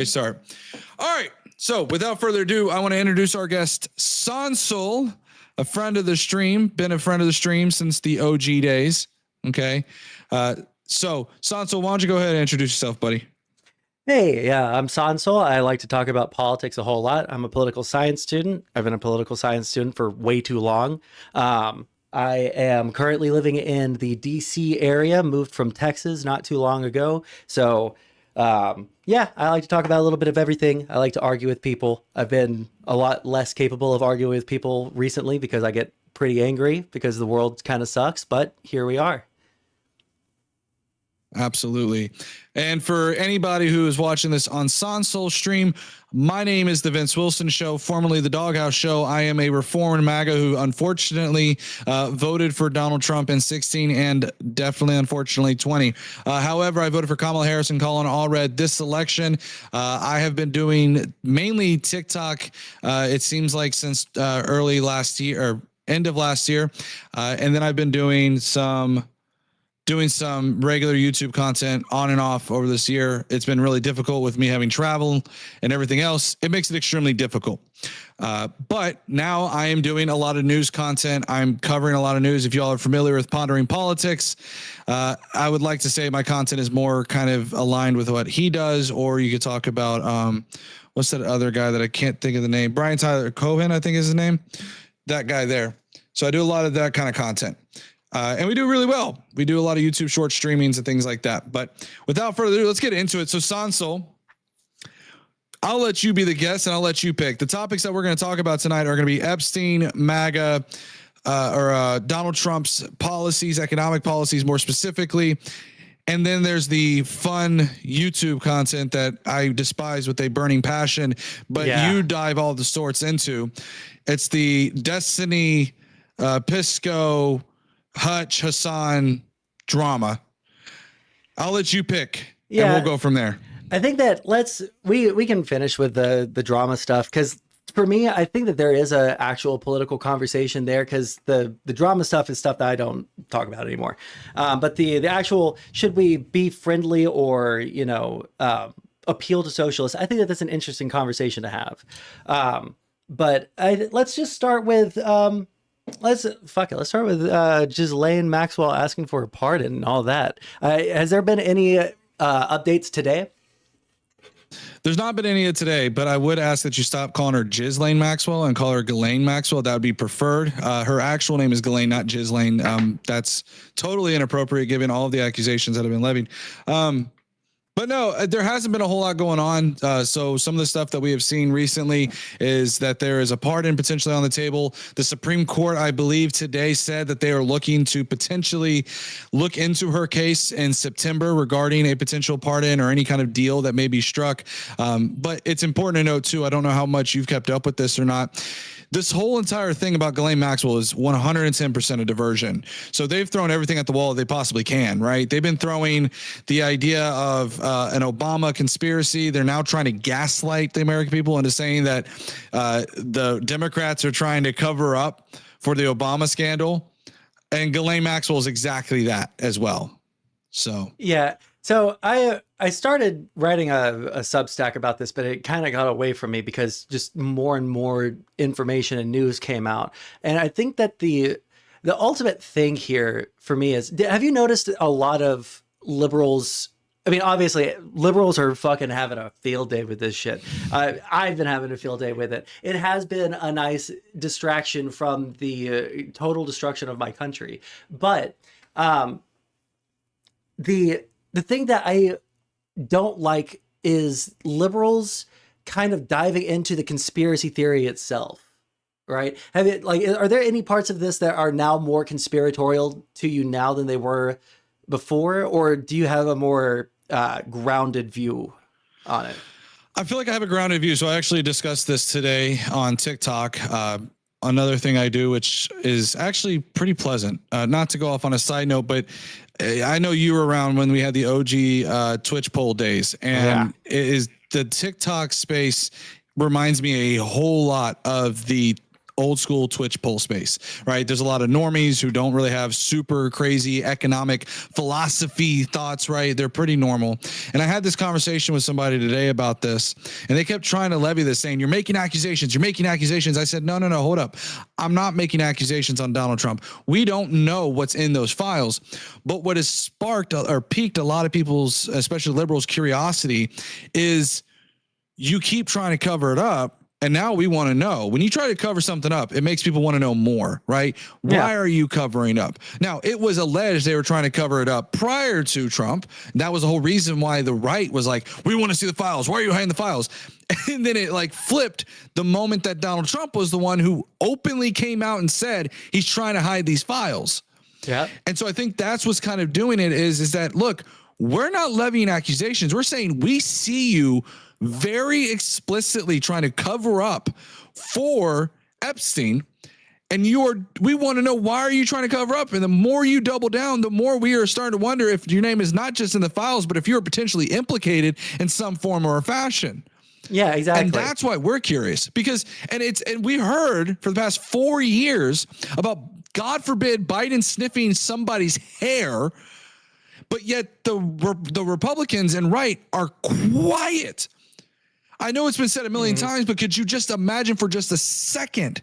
Start. All right. So without further ado, I want to introduce our guest, Sondsol, a friend of the stream, been a friend of the stream since the OG days. Okay. So Sondsol, why don't you go ahead and introduce yourself, buddy? Hey, yeah, I'm Sondsol. I like to talk about politics a whole lot. I'm a political science student. I've been a political science student for way too long. I am currently living in the DC area, moved from Texas not too long ago. So, yeah, I like to talk about a little bit of everything. I like to argue with people. I've been a lot less capable of arguing with people recently because I get pretty angry because the world kind of sucks, but here we are. Absolutely. And for anybody who is watching this on Sondsol stream, my name is the Vince Wilson Show, formerly the Doghouse Show. I am a reformed MAGA who unfortunately voted for Donald Trump in 16 and definitely, unfortunately, 20. However, I voted for Kamala Harris and Colin Allred this election. I have been doing mainly TikTok, it seems like since early last year or end of last year. And then I've been doing some regular YouTube content on and off over this year. It's been really difficult with me having travel and everything else. It makes it extremely difficult. But now I am doing a lot of news content. I'm covering a lot of news. If y'all are familiar with Pondering Politics, I would like to say my content is more kind of aligned with what he does, or you could talk about, what's that other guy that I can't think of the name? Brian Tyler Cohen, I think is his name. That guy there. So I do a lot of that kind of content. And we do really well. We do a lot of YouTube short streamings and things like that. But without further ado, let's get into it. So Sondsol, I'll let you be the guest and I'll let you pick. The topics that we're going to talk about tonight are going to be Epstein, MAGA, or Donald Trump's policies, economic policies more specifically. And then there's the fun YouTube content that I despise with a burning passion, but you dive all the sorts into. It's the Destiny, Pisco, Hutch, Hassan drama. I'll let you pick and we'll go from there. I think that we can finish with the drama stuff, because for me, I think that there is a actual political conversation there, because the drama stuff is stuff that I don't talk about anymore. But the actual, should we be friendly or, appeal to socialists? I think that that's an interesting conversation to have. But let's just start with let's start with Ghislaine Maxwell asking for a pardon and all that. Has there been any updates today? There's not been any today, but I would ask that you stop calling her Ghislaine Maxwell and call her Ghislaine Maxwell. That would be preferred. Her actual name is Ghislaine, not Ghislaine. That's totally inappropriate given all of the accusations that have been levied. But no, there hasn't been a whole lot going on. So some of the stuff that we have seen recently is that there is a pardon potentially on the table. The Supreme Court, I believe today, said that they are looking to potentially look into her case in September regarding a potential pardon or any kind of deal that may be struck. But it's important to note too, I don't know how much you've kept up with this or not. This whole entire thing about Ghislaine Maxwell is 110% a diversion. So they've thrown everything at the wall they possibly can, right? They've been throwing the idea of an Obama conspiracy. They're now trying to gaslight the American people into saying that the Democrats are trying to cover up for the Obama scandal. And Ghislaine Maxwell is exactly that as well. So, yeah. So I started writing a Substack about this, but it kind of got away from me because just more and more information and news came out. And I think that the ultimate thing here for me is, have you noticed a lot of liberals? I mean, obviously, liberals are fucking having a field day with this shit. I've been having a field day with it. It has been a nice distraction from the total destruction of my country. But the thing that I don't like is liberals kind of diving into the conspiracy theory itself, right? Are there any parts of this that are now more conspiratorial to you now than they were before? Or do you have a more grounded view on it? I feel like I have a grounded view. So I actually discussed this today on TikTok. Another thing I do, which is actually pretty pleasant, not to go off on a side note, but I know you were around when we had the OG Twitch poll days, and it is the TikTok space reminds me a whole lot of the old school Twitch poll space, right? There's a lot of normies who don't really have super crazy economic philosophy thoughts, right? They're pretty normal. And I had this conversation with somebody today about this, and they kept trying to levy this, saying, you're making accusations. I said, no, hold up. I'm not making accusations on Donald Trump. We don't know what's in those files. But what has sparked or piqued a lot of people's, especially liberals, curiosity is you keep trying to cover it up. And now we want to know. When you try to cover something up, it makes people want to know more, right? Why are you covering up? Now, it was alleged they were trying to cover it up prior to Trump. That was the whole reason why the right was like, we want to see the files. Why are you hiding the files? And then it like flipped the moment that Donald Trump was the one who openly came out and said he's trying to hide these files. Yeah. And so I think that's what's kind of doing it is that, look, we're not levying accusations. We're saying we see you very explicitly trying to cover up for Epstein, and we want to know, why are you trying to cover up? And the more you double down, the more we are starting to wonder if your name is not just in the files, but if you're potentially implicated in some form or fashion. Yeah, exactly. And that's why we're curious, because and we heard for the past 4 years about, God forbid, Biden sniffing somebody's hair, but yet the Republicans and right are quiet. I know it's been said a million times, but could you just imagine for just a second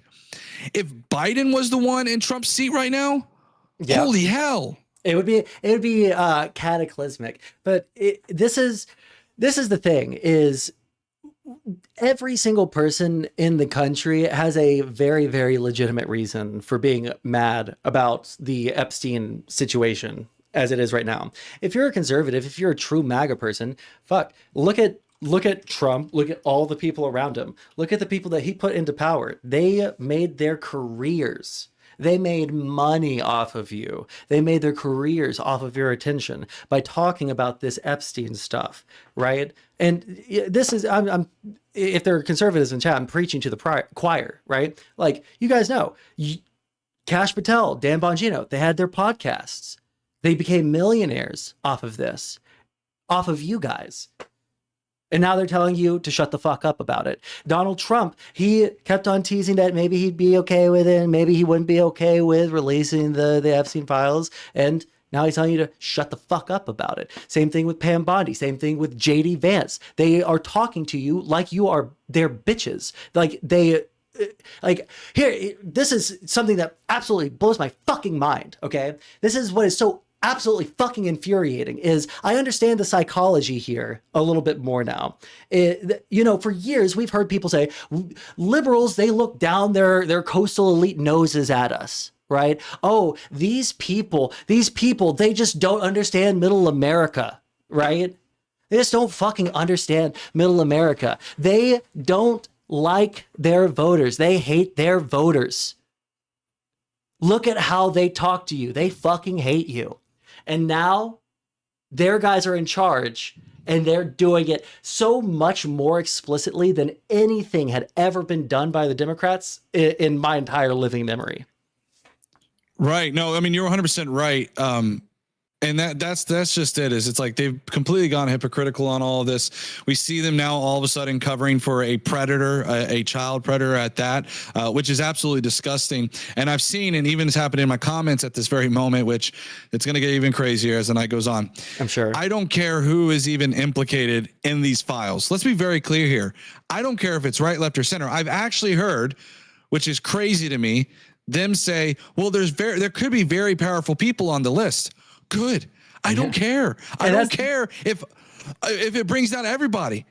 if Biden was the one in Trump's seat right now? Yep. Holy hell. It would be cataclysmic. But this is the thing, is every single person in the country has a very, very legitimate reason for being mad about the Epstein situation as it is right now. If you're a conservative, if you're a true MAGA person, look at Trump, look at all the people around him. Look at the people that he put into power. They made their careers. They made money off of you. They made their careers off of your attention by talking about this Epstein stuff, right? And this is, if there are conservatives in chat, I'm preaching to the choir, right? Like, you guys know, Kash Patel, Dan Bongino, they had their podcasts. They became millionaires off of this, off of you guys. And now they're telling you to shut the fuck up about it. Donald Trump, he kept on teasing that maybe he'd be okay with it, and maybe he wouldn't be okay with releasing the Epstein files. And now he's telling you to shut the fuck up about it. Same thing with Pam Bondi. Same thing with JD Vance. They are talking to you like you are their bitches. Here, this is something that absolutely blows my fucking mind, okay? This is what is so absolutely fucking infuriating. Is I understand the psychology here a little bit more now. For years we've heard people say liberals, they look down their coastal elite noses at us, right? Oh, these people, they just don't understand middle America, right? They just don't fucking understand middle America. They don't like their voters. They hate their voters. Look at how they talk to you. They fucking hate you. And now their guys are in charge, and they're doing it so much more explicitly than anything had ever been done by the Democrats in my entire living memory. Right. No, I mean, you're 100% right. And that's just it. It's like they've completely gone hypocritical on all of this. We see them now all of a sudden covering for a predator, a child predator at that, which is absolutely disgusting. And I've seen, and even it's happened in my comments at this very moment, which it's going to get even crazier as the night goes on. I'm sure. I don't care who is even implicated in these files. Let's be very clear here. I don't care if it's right, left, or center. I've actually heard, which is crazy to me, them say, well, there could be very powerful people on the list. Good. I don't care. I don't care if it brings down everybody.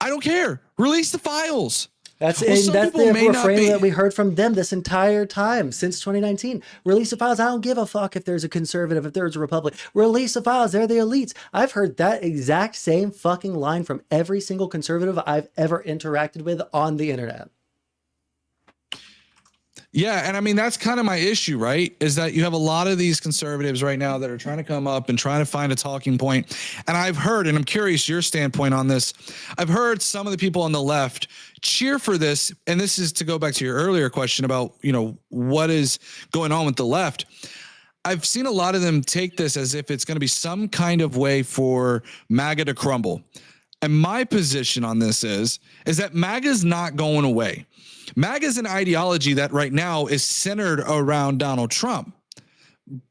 I don't care. Release the files. That's the refrain that we heard from them this entire time since 2019. Release the files. I don't give a fuck if there's a conservative, if there's a Republican. Release the files. They're the elites. I've heard that exact same fucking line from every single conservative I've ever interacted with on the internet. Yeah. And I mean, that's kind of my issue, right? Is that you have a lot of these conservatives right now that are trying to come up and trying to find a talking point. And I've heard, and I'm curious your standpoint on this, I've heard some of the people on the left cheer for this. And this is to go back to your earlier question about, what is going on with the left. I've seen a lot of them take this as if it's going to be some kind of way for MAGA to crumble. And my position on this is that MAGA is not going away. MAGA is an ideology that right now is centered around Donald Trump.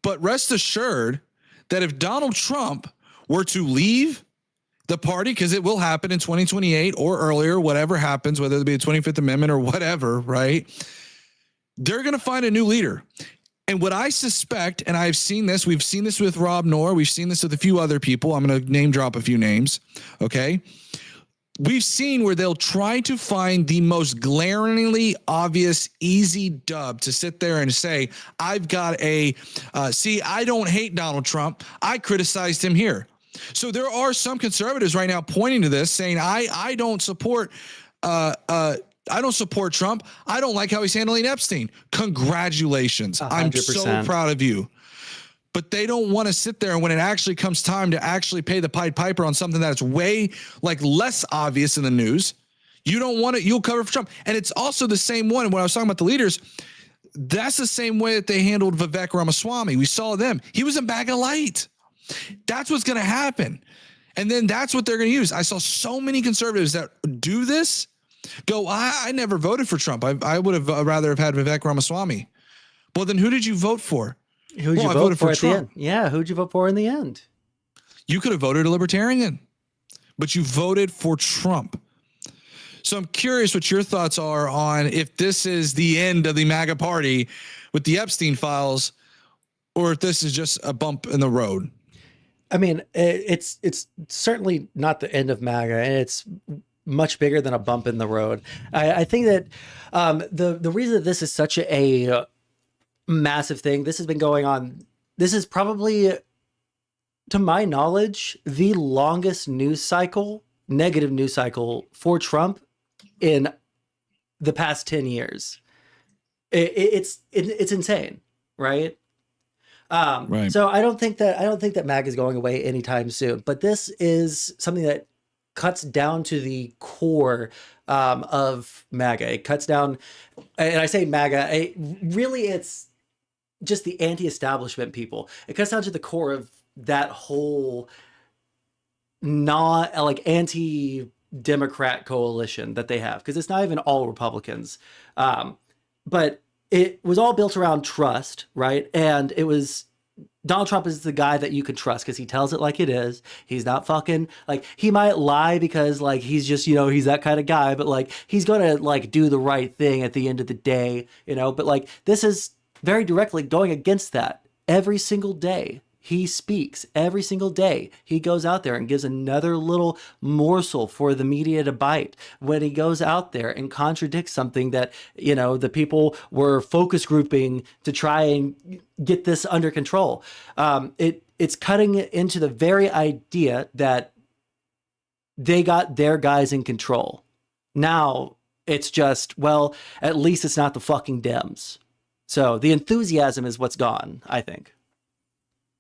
But rest assured that if Donald Trump were to leave the party, because it will happen in 2028 or earlier, whatever happens, whether it be the 25th Amendment or whatever, right? They're going to find a new leader. And what I suspect, and I've seen this, we've seen this with Rob Noor, we've seen this with a few other people. I'm going to name drop a few names, okay? We've seen where they'll try to find the most glaringly obvious, easy dub to sit there and say, I've got see, I don't hate Donald Trump. I criticized him here. So there are some conservatives right now pointing to this, saying, I don't support Trump. I don't like how he's handling Epstein. Congratulations. 100%. I'm so proud of you. But they don't want to sit there, and when it actually comes time to actually pay the Pied Piper on something that's way less obvious in the news, you don't want it. You'll cover for Trump. And it's also the same one. When I was talking about the leaders, that's the same way that they handled Vivek Ramaswamy. We saw them. He was a bag of light. That's what's going to happen. And then that's what they're going to use. I saw so many conservatives that do this go, I never voted for Trump. I would have rather have had Vivek Ramaswamy. Well, then who did you vote for? Who'd you vote for at the end? Yeah, who'd you vote for in the end? You could have voted a libertarian, but you voted for Trump. So I'm curious what your thoughts are on if this is the end of the MAGA party with the Epstein files, or if this is just a bump in the road. I mean, it's certainly not the end of MAGA, and it's much bigger than a bump in the road. I think that the reason that this is such a massive thing, this has been going on. This is probably, to my knowledge, the longest news cycle, negative news cycle for Trump in the past 10 years. It's insane, right? Right. So I don't think that MAGA is going away anytime soon. But this is something that cuts down to the core of MAGA. It cuts down, and I say MAGA, it's just the anti-establishment people. It cuts down to the core of that whole anti-Democrat coalition that they have, because it's not even all Republicans. But it was all built around trust, right? And it was, Donald Trump is the guy that you can trust because he tells it like it is. He's not fucking, he might lie because he's just, he's that kind of guy, but he's going to do the right thing at the end of the day, but this is very directly going against that. Every single day he speaks, every single day he goes out there and gives another little morsel for the media to bite when he goes out there and contradicts something that the people were focus grouping to try and get this under control. It's cutting into the very idea that they got their guys in control. Now it's just, well, at least it's not the fucking Dems. So the enthusiasm is what's gone, I think.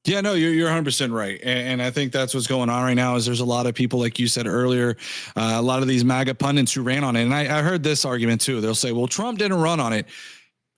Yeah, no, you're 100% right. And I think that's what's going on right now is there's a lot of people, like you said earlier, a lot of these MAGA pundits who ran on it. And I heard this argument too. They'll say, well, Trump didn't run on it.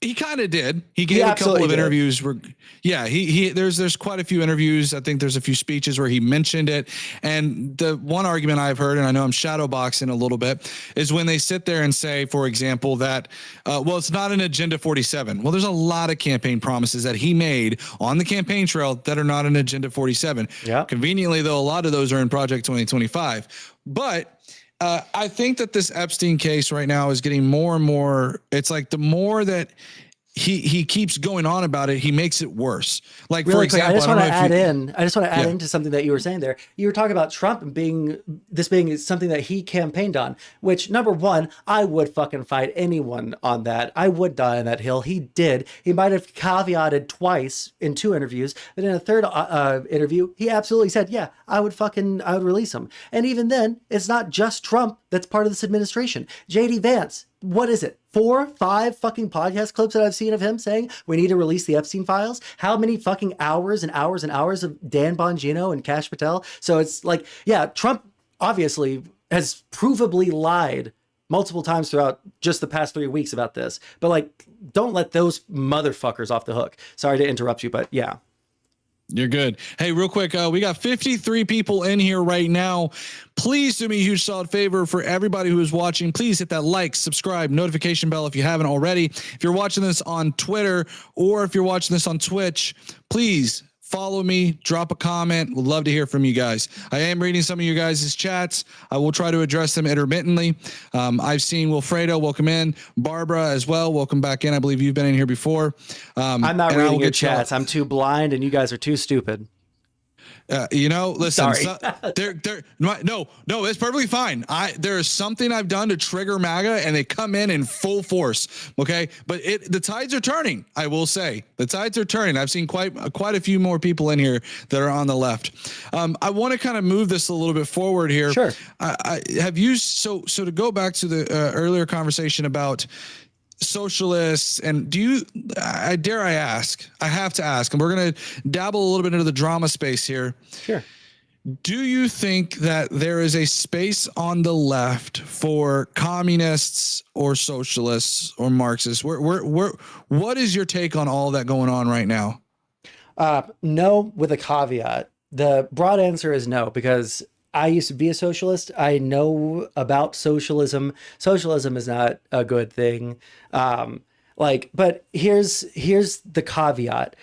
He kind of did. He gave a couple of interviews where, there's quite a few interviews. I think there's a few speeches where he mentioned it. And the one argument I've heard, and I know I'm shadowboxing a little bit, is when they sit there and say, for example, that, it's not an Agenda 47. Well, there's a lot of campaign promises that he made on the campaign trail that are not an Agenda 47. Yeah. Conveniently, though, a lot of those are in Project 2025. But I think that this Epstein case right now is getting more and more. It's the more that he keeps going on about it, he makes it worse. Really for example, I just want to add into something that you were saying there. You were talking about Trump being something that he campaigned on, which, number one, I would fucking fight anyone on that. I would die on that hill. He did. He might have caveated twice in 2 interviews, but in a third interview, he absolutely said, yeah, I would release him. And even then, it's not just Trump that's part of this administration. JD Vance, what is it? 4, 5 fucking podcast clips that I've seen of him saying we need to release the Epstein files. How many fucking hours and hours and hours of Dan Bongino and Kash Patel? So it's Trump obviously has provably lied multiple times throughout just the past 3 weeks about this. But don't let those motherfuckers off the hook. Sorry to interrupt you, but yeah. You're good. Hey, real quick, we got 53 people in here right now. Please do me a huge solid favor for everybody who is watching. Please hit that like, subscribe, notification bell if you haven't already. If you're watching this on Twitter or if you're watching this on Twitch, please follow me, drop a comment. Would love to hear from you guys. I am reading some of you guys' chats. I will try to address them intermittently. I've seen Wilfredo, welcome in. Barbara as well, welcome back in. I believe you've been in here before. I'm not reading your chats. I'm too blind and you guys are too stupid. Listen, Sorry. no, it's perfectly fine. There is something I've done to trigger MAGA and they come in full force. Okay. But the tides are turning. I will say the tides are turning. I've seen quite a few more people in here that are on the left. I want to kind of move this a little bit forward here. Sure. So to go back to the earlier conversation about socialists, and I have to ask, and we're going to dabble a little bit into the drama space here. Sure. Do you think that there is a space on the left for communists or socialists or Marxists? What is your take on all that going on right now? No, with a caveat. The broad answer is no, because I used to be a socialist. I know about socialism. Socialism is not a good thing. But here's the caveat.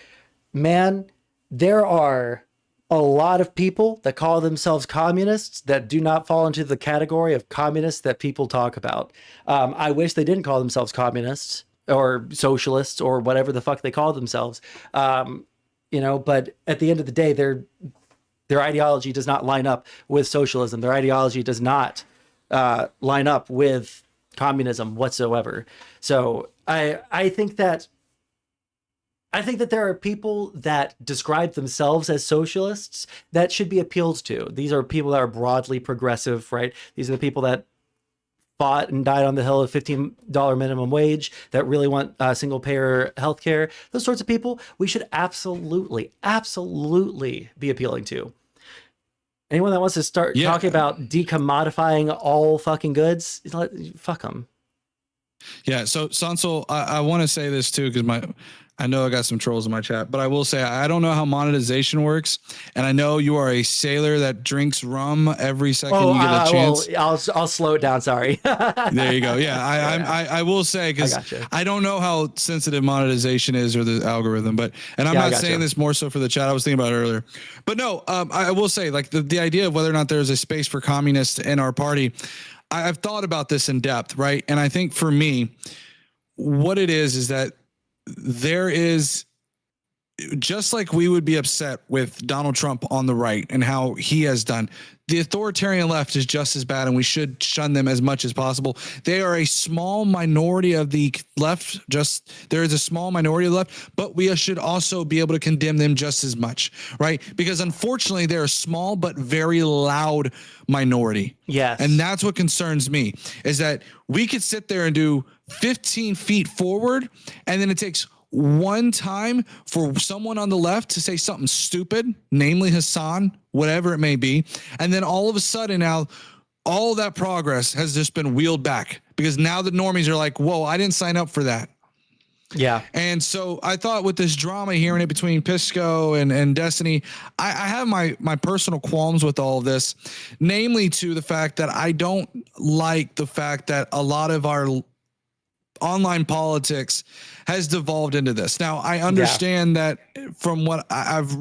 Man, there are a lot of people that call themselves communists that do not fall into the category of communists that people talk about. I wish they didn't call themselves communists or socialists or whatever the fuck they call themselves. But at the end of the day, their ideology does not line up with socialism. Their ideology does not line up with communism whatsoever. So I think that there are people that describe themselves as socialists that should be appealed to. These are people that are broadly progressive, right? These are the people that fought and died on the hill of $15 minimum wage, that really want single payer healthcare. Those sorts of people we should absolutely be appealing to. Anyone that wants to start talking about decommodifying all fucking goods, fuck them. Yeah. So Sondsol, I want to say this too, because I know I got some trolls in my chat, but I will say I don't know how monetization works, and I know you are a sailor that drinks rum every second you get a chance. Well, I'll slow it down. Sorry. There you go. Yeah, I will say, because I don't know how sensitive monetization is or the algorithm, and I'm not saying this more so for the chat. I was thinking about it earlier, but no, I will say, like, the idea of whether or not there's a space for communists in our party. I've thought about this in depth, right? And I think for me, what it is that there is, just like we would be upset with Donald Trump on the right and how he has done, the authoritarian left is just as bad, and we should shun them as much as possible. They are a small minority of the left. There is a small minority of the left, but we should also be able to condemn them just as much, right? Because unfortunately, they're a small but very loud minority. Yes. And that's what concerns me, is that we could sit there and do 15 feet forward, and then it takes one time for someone on the left to say something stupid, namely Hassan, whatever it may be. And then all of a sudden now all that progress has just been wheeled back, because now the normies are like, whoa, I didn't sign up for that. Yeah. And so I thought with this drama here in it between Pisco and Destiny, I have my personal qualms with all of this, namely to the fact that I don't like the fact that a lot of our online politics has devolved into this. Now, I understand that from what I've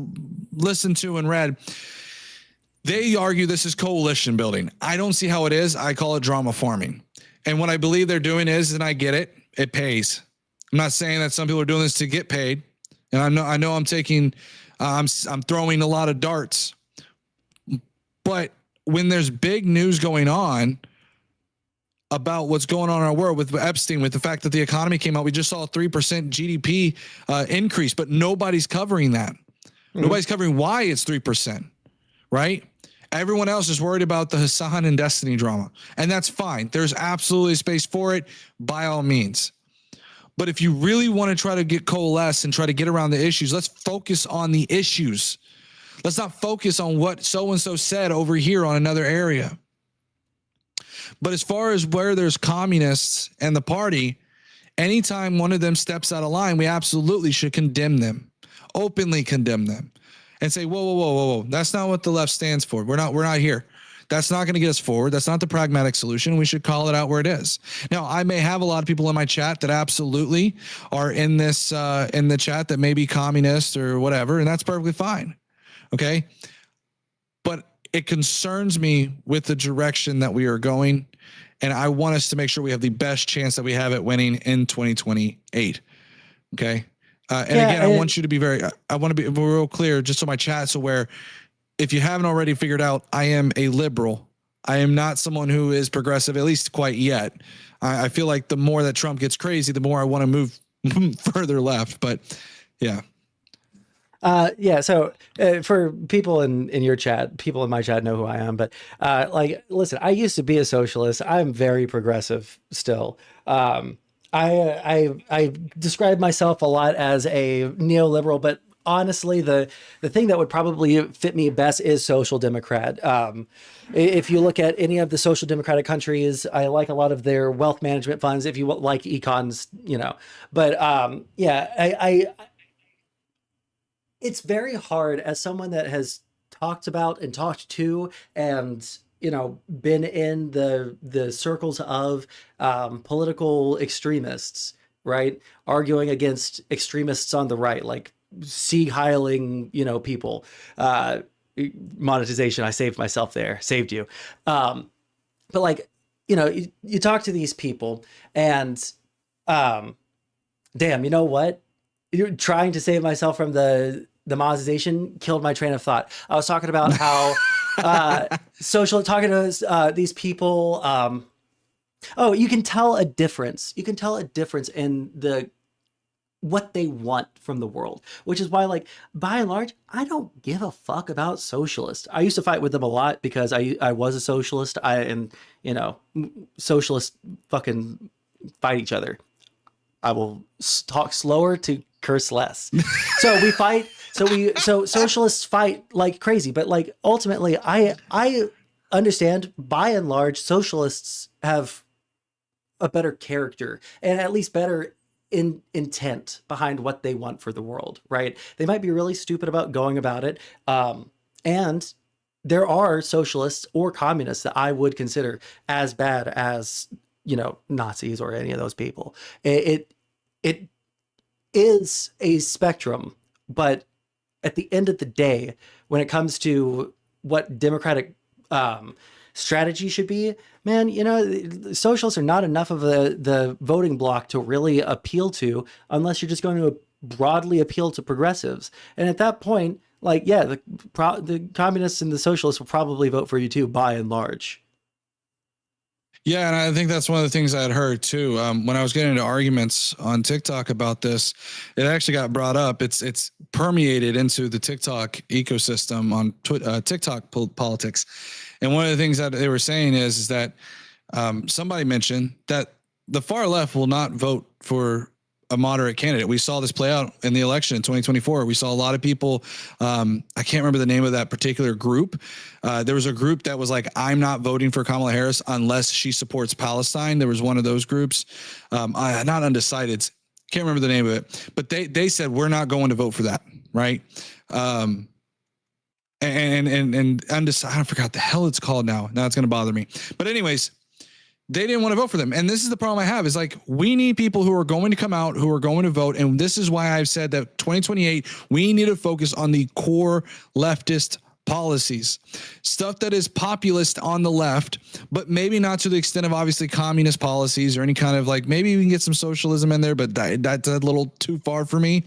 listened to and read, they argue this is coalition building. I don't see how it is. I call it drama farming. And what I believe they're doing is, and I get it, it pays. I'm not saying that some people are doing this to get paid. And I know I'm taking, I'm throwing a lot of darts, but when there's big news going on about what's going on in our world with Epstein, with the fact that the economy came out, we just saw a 3% GDP increase, but nobody's covering that. Mm-hmm. Nobody's covering why it's 3%, right? Everyone else is worried about the Hassan and Destiny drama, and that's fine. There's absolutely space for it by all means. But if you really want to try to get coalesce and try to get around the issues, let's focus on the issues. Let's not focus on what so-and-so said over here on another area. But as far as where there's communists and the party, anytime one of them steps out of line, we absolutely should condemn them, openly condemn them. and say, whoa, whoa, whoa, whoa, whoa. That's not what the left stands for. We're not here. That's not going to get us forward. That's not the pragmatic solution. We should call it out where it is. Now, I may have a lot of people in my chat that absolutely are in this, in the chat that may be communist or whatever, and that's perfectly fine. Okay. But it concerns me with the direction that we are going. And I want us to make sure we have the best chance that we have at winning in 2028. Okay. I want you to be I want to be real clear just so my chat's aware. If you haven't already figured out, I am a liberal. I am not someone who is progressive, at least quite yet. I feel like the more that Trump gets crazy, the more I want to move further left. But yeah. So for people in your chat, people in my chat know who I am, but listen, I used to be a socialist. I'm very progressive still. I describe myself a lot as a neoliberal, but honestly, the thing that would probably fit me best is social democrat. If you look at any of the social democratic countries, I like a lot of their wealth management funds. If you like econs, but it's very hard as someone that has talked about and talked to and been in the circles of political extremists, right, arguing against extremists on the right, like Sieg Heiling, people, monetization. I saved myself there, saved you. But you talk to these people and, damn, you know what? You're trying to save myself from the monetization killed my train of thought. I was talking about how, talking to these people. You can tell a difference. You can tell a difference in what they want from the world, which is why, by and large, I don't give a fuck about socialists. I used to fight with them a lot because I was a socialist. Socialists fucking fight each other. I will talk slower to curse less. So we fight. So socialists fight like crazy, but ultimately, I understand by and large socialists have a better character and at least better intent behind what they want for the world, right? They might be really stupid about going about it. And there are socialists or communists that I would consider as bad as, Nazis or any of those people. It is a spectrum, but at the end of the day, when it comes to what democratic strategy should be, man, socialists are not enough of the voting bloc to really appeal to unless you're just going to broadly appeal to progressives. And at that point, the communists and the socialists will probably vote for you too, by and large. Yeah, and I think that's one of the things I had heard too. When I was getting into arguments on TikTok about this, it actually got brought up. It's permeated into the TikTok ecosystem on TikTok politics. And one of the things that they were saying is that somebody mentioned that the far left will not vote for a moderate candidate. We saw this play out in the election in 2024. We saw a lot of people. I can't remember the name of that particular group. There was a group that was like, I'm not voting for Kamala Harris unless she supports Palestine. There was one of those groups, not undecided. Can't remember the name of it, but they said, we're not going to vote for that. Right. And undecided, I forgot the hell it's called now. Now it's going to bother me. But anyways, they didn't want to vote for them. And this is the problem I have is we need people who are going to come out, who are going to vote. And this is why I've said that 2028, we need to focus on the core leftist policies, stuff that is populist on the left, but maybe not to the extent of obviously communist policies or any kind of maybe we can get some socialism in there, but that's a little too far for me,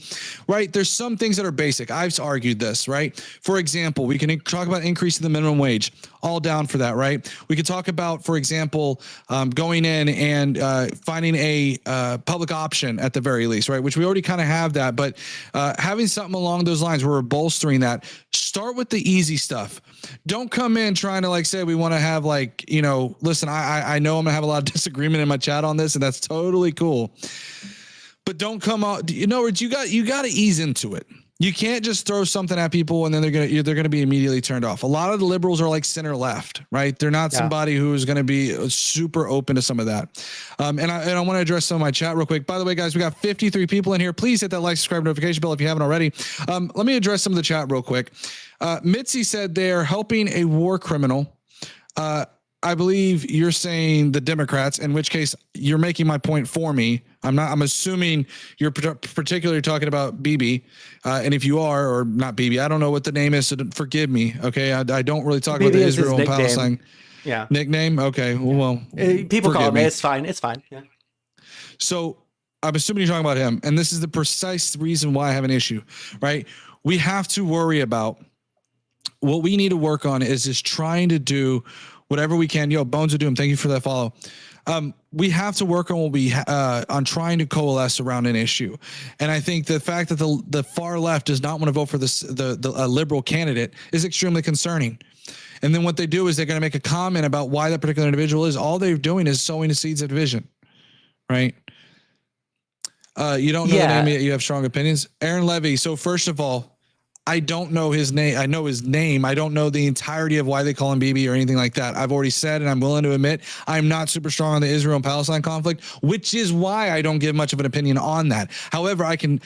right? There's some things that are basic. I've argued this, right? For example, we can talk about increasing the minimum wage, all down for that, right? We could talk about, for example, going in and finding a public option at the very least, right? Which we already kind of have that, but having something along those lines where we're bolstering that. Start with the easy stuff. Don't come in trying to say we want to have listen, I know I'm gonna have a lot of disagreement in my chat on this, and that's totally cool. But don't come out. You got to ease into it. You can't just throw something at people and then they're gonna be immediately turned off. A lot of the liberals are like center left, right? They're not somebody who is going to be super open to some of that. And I want to address some of my chat real quick. By the way, guys, we got 53 people in here. Please hit that like, subscribe, notification bell if you haven't already. Let me address some of the chat real quick. Mitzi said they're helping a war criminal. I believe you're saying the Democrats, in which case you're making my point for me. I'm assuming you're particularly talking about Bibi. And if you are, or not Bibi, I don't know what the name is. So forgive me. Okay. I don't really talk about the Israel and Palestine nickname. Okay. Well, people call me. It's fine. It's fine. Yeah. So I'm assuming you're talking about him. And this is the precise reason why I have an issue, right? We have to worry about what we need to work on is just trying to do whatever we can. Yo, Bones of Doom, thank you for that follow. We have to work on what we on trying to coalesce around an issue, and I think the fact that the far left does not want to vote for the liberal candidate is extremely concerning. And then what they do is they're going to make a comment about why that particular individual is. All they're doing is sowing the seeds of division, right? You don't know the name yet. You have strong opinions, Aaron Levy. So first of all, I don't know his name. I know his name. I don't know the entirety of why they call him BB or anything like that. I've already said, and I'm willing to admit, I'm not super strong on the Israel and Palestine conflict, which is why I don't give much of an opinion on that. However, I can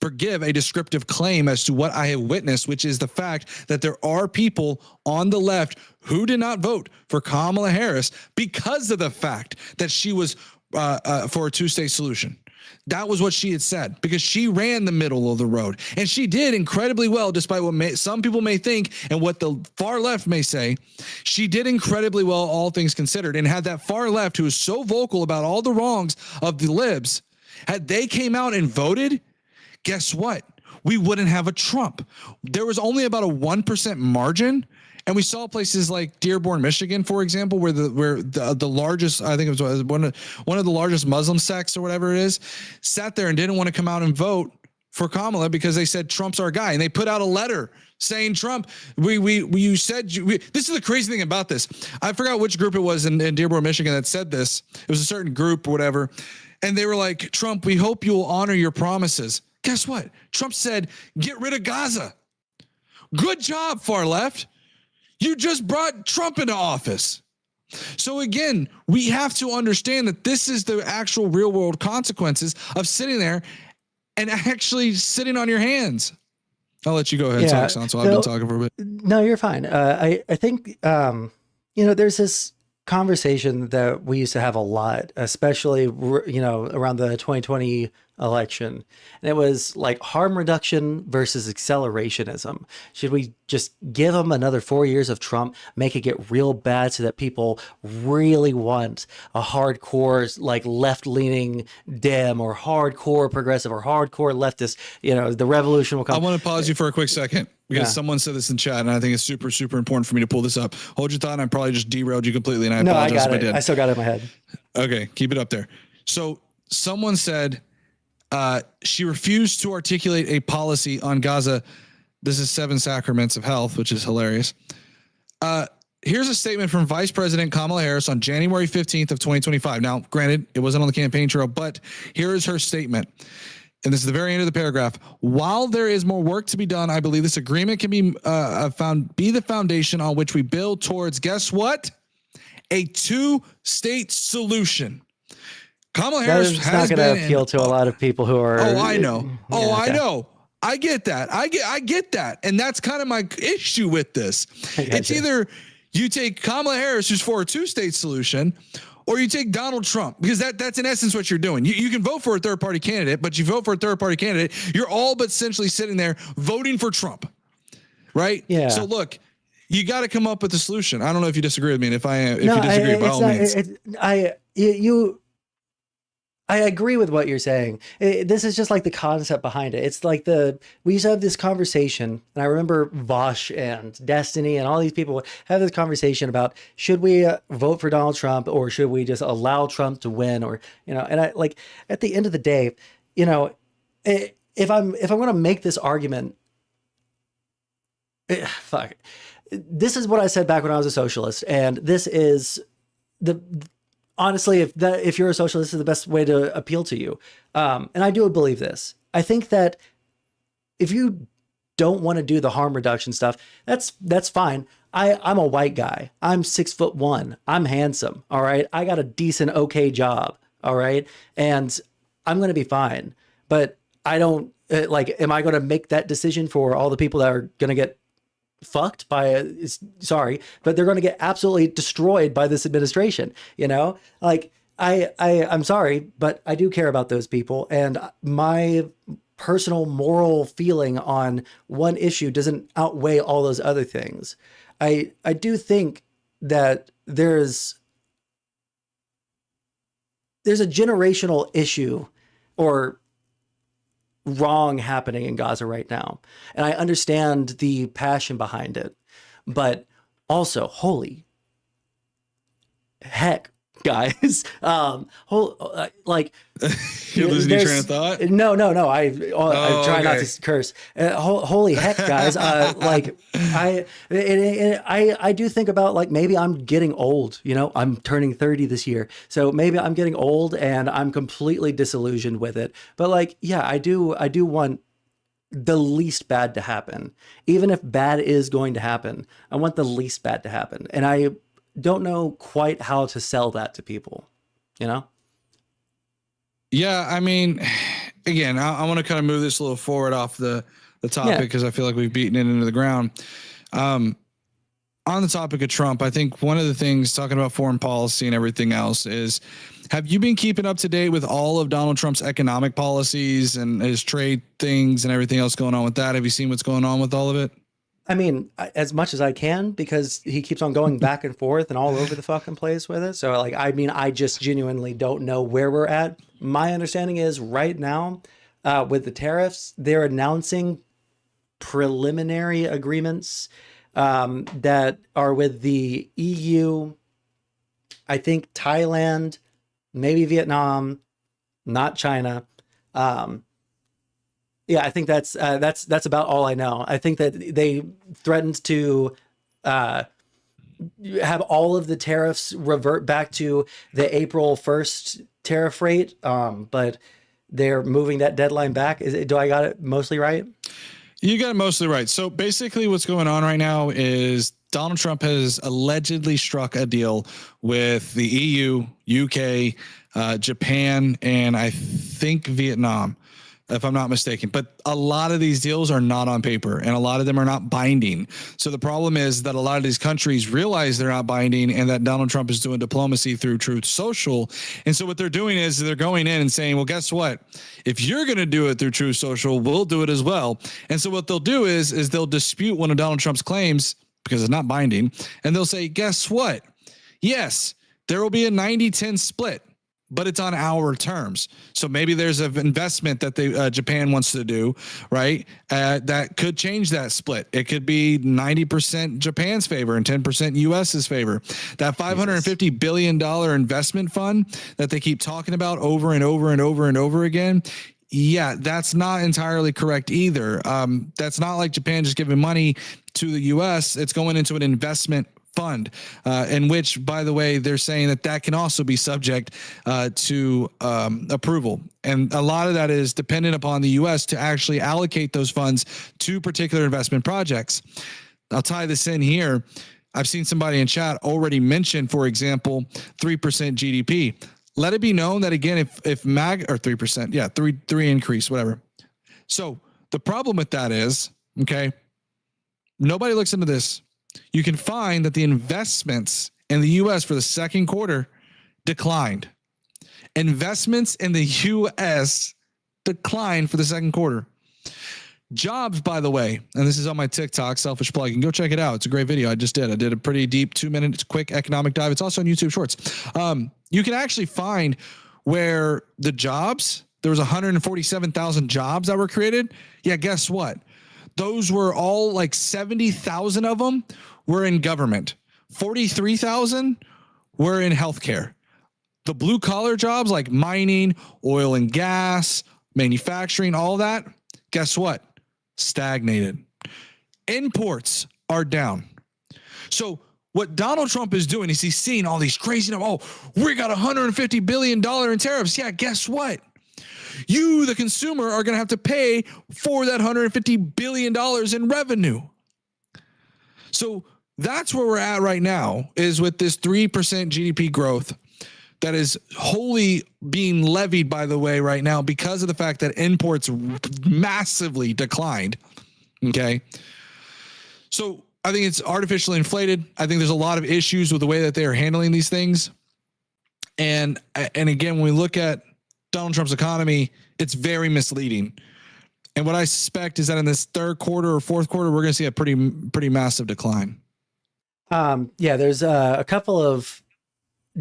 forgive a descriptive claim as to what I have witnessed, which is the fact that there are people on the left who did not vote for Kamala Harris because of the fact that she was for a two-state solution. That was what she had said, because she ran the middle of the road, and she did incredibly well, despite what some people may think and what the far left may say. She did incredibly well, all things considered, and had that far left, who is so vocal about all the wrongs of the libs, had they came out and voted, guess what? We wouldn't have a Trump. There was only about a 1% margin. And we saw places like Dearborn, Michigan, for example, where the largest, I think it was one of the largest Muslim sects or whatever it is, sat there and didn't want to come out and vote for Kamala because they said Trump's our guy, and they put out a letter saying Trump. You said this is the crazy thing about this. I forgot which group it was in Dearborn, Michigan that said this. It was a certain group or whatever, and they were like, Trump, we hope you will honor your promises. Guess what? Trump said, get rid of Gaza. Good job, far left. You just brought Trump into office. So again, we have to understand that this is the actual real world consequences of sitting there and actually sitting on your hands. I'll let you go ahead and talk, Sondsol. I've been talking for a bit. No, you're fine. I think, there's this conversation that we used to have a lot, especially, around the 2020 election. And it was like harm reduction versus accelerationism. Should we just give them another 4 years of Trump, make it get real bad so that people really want a hardcore, like left-leaning Dem or hardcore progressive or hardcore leftist, the revolution will come. I want to pause you for a quick second because someone said this in chat, and I think it's super, super important for me to pull this up. Hold your thought, and I probably just derailed you completely, and I apologize if I did. I still got it in my head. Okay, keep it up there. So someone said she refused to articulate a policy on Gaza. This is 7 Sacraments of Health, which is hilarious. Here's a statement from Vice President Kamala Harris on January 15th of 2025. Now, granted, it wasn't on the campaign trail, but here is her statement. And this is the very end of the paragraph. While there is more work to be done, I believe this agreement can be the foundation on which we build towards, guess what? A two-state solution. Kamala Harris has not going to appeal to a lot of people who are. Oh, I know. I know. I get that. I get that. And that's kind of my issue with this. It's either you take Kamala Harris, who's for a two-state solution, or you take Donald Trump, because that's in essence what you're doing. You can vote for a third-party candidate, but you vote for a third-party candidate, you're all but essentially sitting there voting for Trump, right? Yeah. So look, you got to come up with a solution. I don't know if you disagree with me, and if you disagree, by all means. I agree with what you're saying. This is just like the concept behind it. It's like we used to have this conversation, and I remember Vosh and Destiny and all these people have this conversation about, should we vote for Donald Trump, or should we just allow Trump to win? Or, and I like, at the end of the day, if I'm going to make this argument, this is what I said back when I was a socialist. And this is honestly, if you're a socialist, is the best way to appeal to you. And I do believe this. I think that if you don't want to do the harm reduction stuff, that's fine. I'm a white guy. I'm 6'1". I'm handsome. All right. I got a decent, okay job. All right. And I'm going to be fine. But I don't like, am I going to make that decision for all the people that are going to get fucked by sorry, but they're going to get absolutely destroyed by this administration, you know? Like I'm sorry, but I do care about those people, and my personal moral feeling on one issue doesn't outweigh all those other things. I do think that there's a generational issue or wrong happening in Gaza right now. And I understand the passion behind it, but also, holy heck, guys. Like, You're losing your train of thought? No. I try not to curse. Holy heck, guys. I do think about, like, maybe I'm getting old, you know, I'm turning 30 this year. So maybe I'm getting old and I'm completely disillusioned with it. But like, yeah, I do want the least bad to happen. Even if bad is going to happen, I want the least bad to happen. And I don't know quite how to sell that to people, you know? Yeah, I mean, again, I want to kind of move this a little forward off the topic because I feel like we've beaten it into the ground. On the topic of Trump, I think one of the things, talking about foreign policy and everything else, is, have you been keeping up to date with all of Donald Trump's economic policies and his trade things and everything else going on with that? Have you seen what's going on with all of it? I mean, as much as I can, because he keeps on going back and forth and all over the fucking place with it. So, like, I mean, I just genuinely don't know where we're at. My understanding is right now, with the tariffs, they're announcing preliminary agreements that are with the EU, I think Thailand, maybe Vietnam, not China. Yeah, I think that's about all I know. I think that they threatened to have all of the tariffs revert back to the April 1st tariff rate, but they're moving that deadline back. Do I got it mostly right? You got it mostly right. So basically what's going on right now is Donald Trump has allegedly struck a deal with the EU, UK, Japan, and I think Vietnam, if I'm not mistaken. But a lot of these deals are not on paper, and a lot of them are not binding. So the problem is that a lot of these countries realize they're not binding, and that Donald Trump is doing diplomacy through Truth Social. And so what they're doing is they're going in and saying, well, guess what? If you're going to do it through Truth Social, we'll do it as well. And so what they'll do is they'll dispute one of Donald Trump's claims because it's not binding, and they'll say, guess what? Yes, there will be a 90-10 split, but it's on our terms. So maybe there's an investment that Japan wants to do, right? That could change that split. It could be 90% Japan's favor and 10% US's favor. That $550 billion investment fund that they keep talking about over and over and over and over again. Yeah, that's not entirely correct either. That's not like Japan just giving money to the US. It's going into an investment fund, in which, by the way, they're saying that can also be subject to approval. And a lot of that is dependent upon the U.S. to actually allocate those funds to particular investment projects. I'll tie this in here. I've seen somebody in chat already mention, for example, 3% GDP. Let it be known that, again, if MAG or 3%, yeah, three increase, whatever. So the problem with that is, okay, nobody looks into this. You can find that the investments in the U.S. for the second quarter declined. Investments in the U.S. declined for the second quarter. Jobs, by the way, and this is on my TikTok, selfish plug, and go check it out. It's a great video. I did a pretty deep 2-minute quick economic dive. It's also on YouTube Shorts. You can actually find where the jobs, there was 147,000 jobs that were created. Yeah, guess what? Those were all, like, 70,000 of them were in government. 43,000 were in healthcare. The blue collar jobs like mining, oil and gas, manufacturing, all that, guess what? Stagnated. Imports are down. So what Donald Trump is doing is he's seeing all these crazy numbers. Oh, we got $150 billion in tariffs. Yeah, guess what? you, the consumer, are going to have to pay for that $150 billion in revenue. So that's where we're at right now, is with this 3% GDP growth that is wholly being levied, by the way, right now, because of the fact that imports massively declined. Okay. So I think it's artificially inflated. I think there's a lot of issues with the way that they are handling these things. And again, when we look at Donald Trump's economy, it's very misleading. And what I suspect is that in this third quarter or fourth quarter, we're going to see a pretty massive decline. Yeah, there's a couple of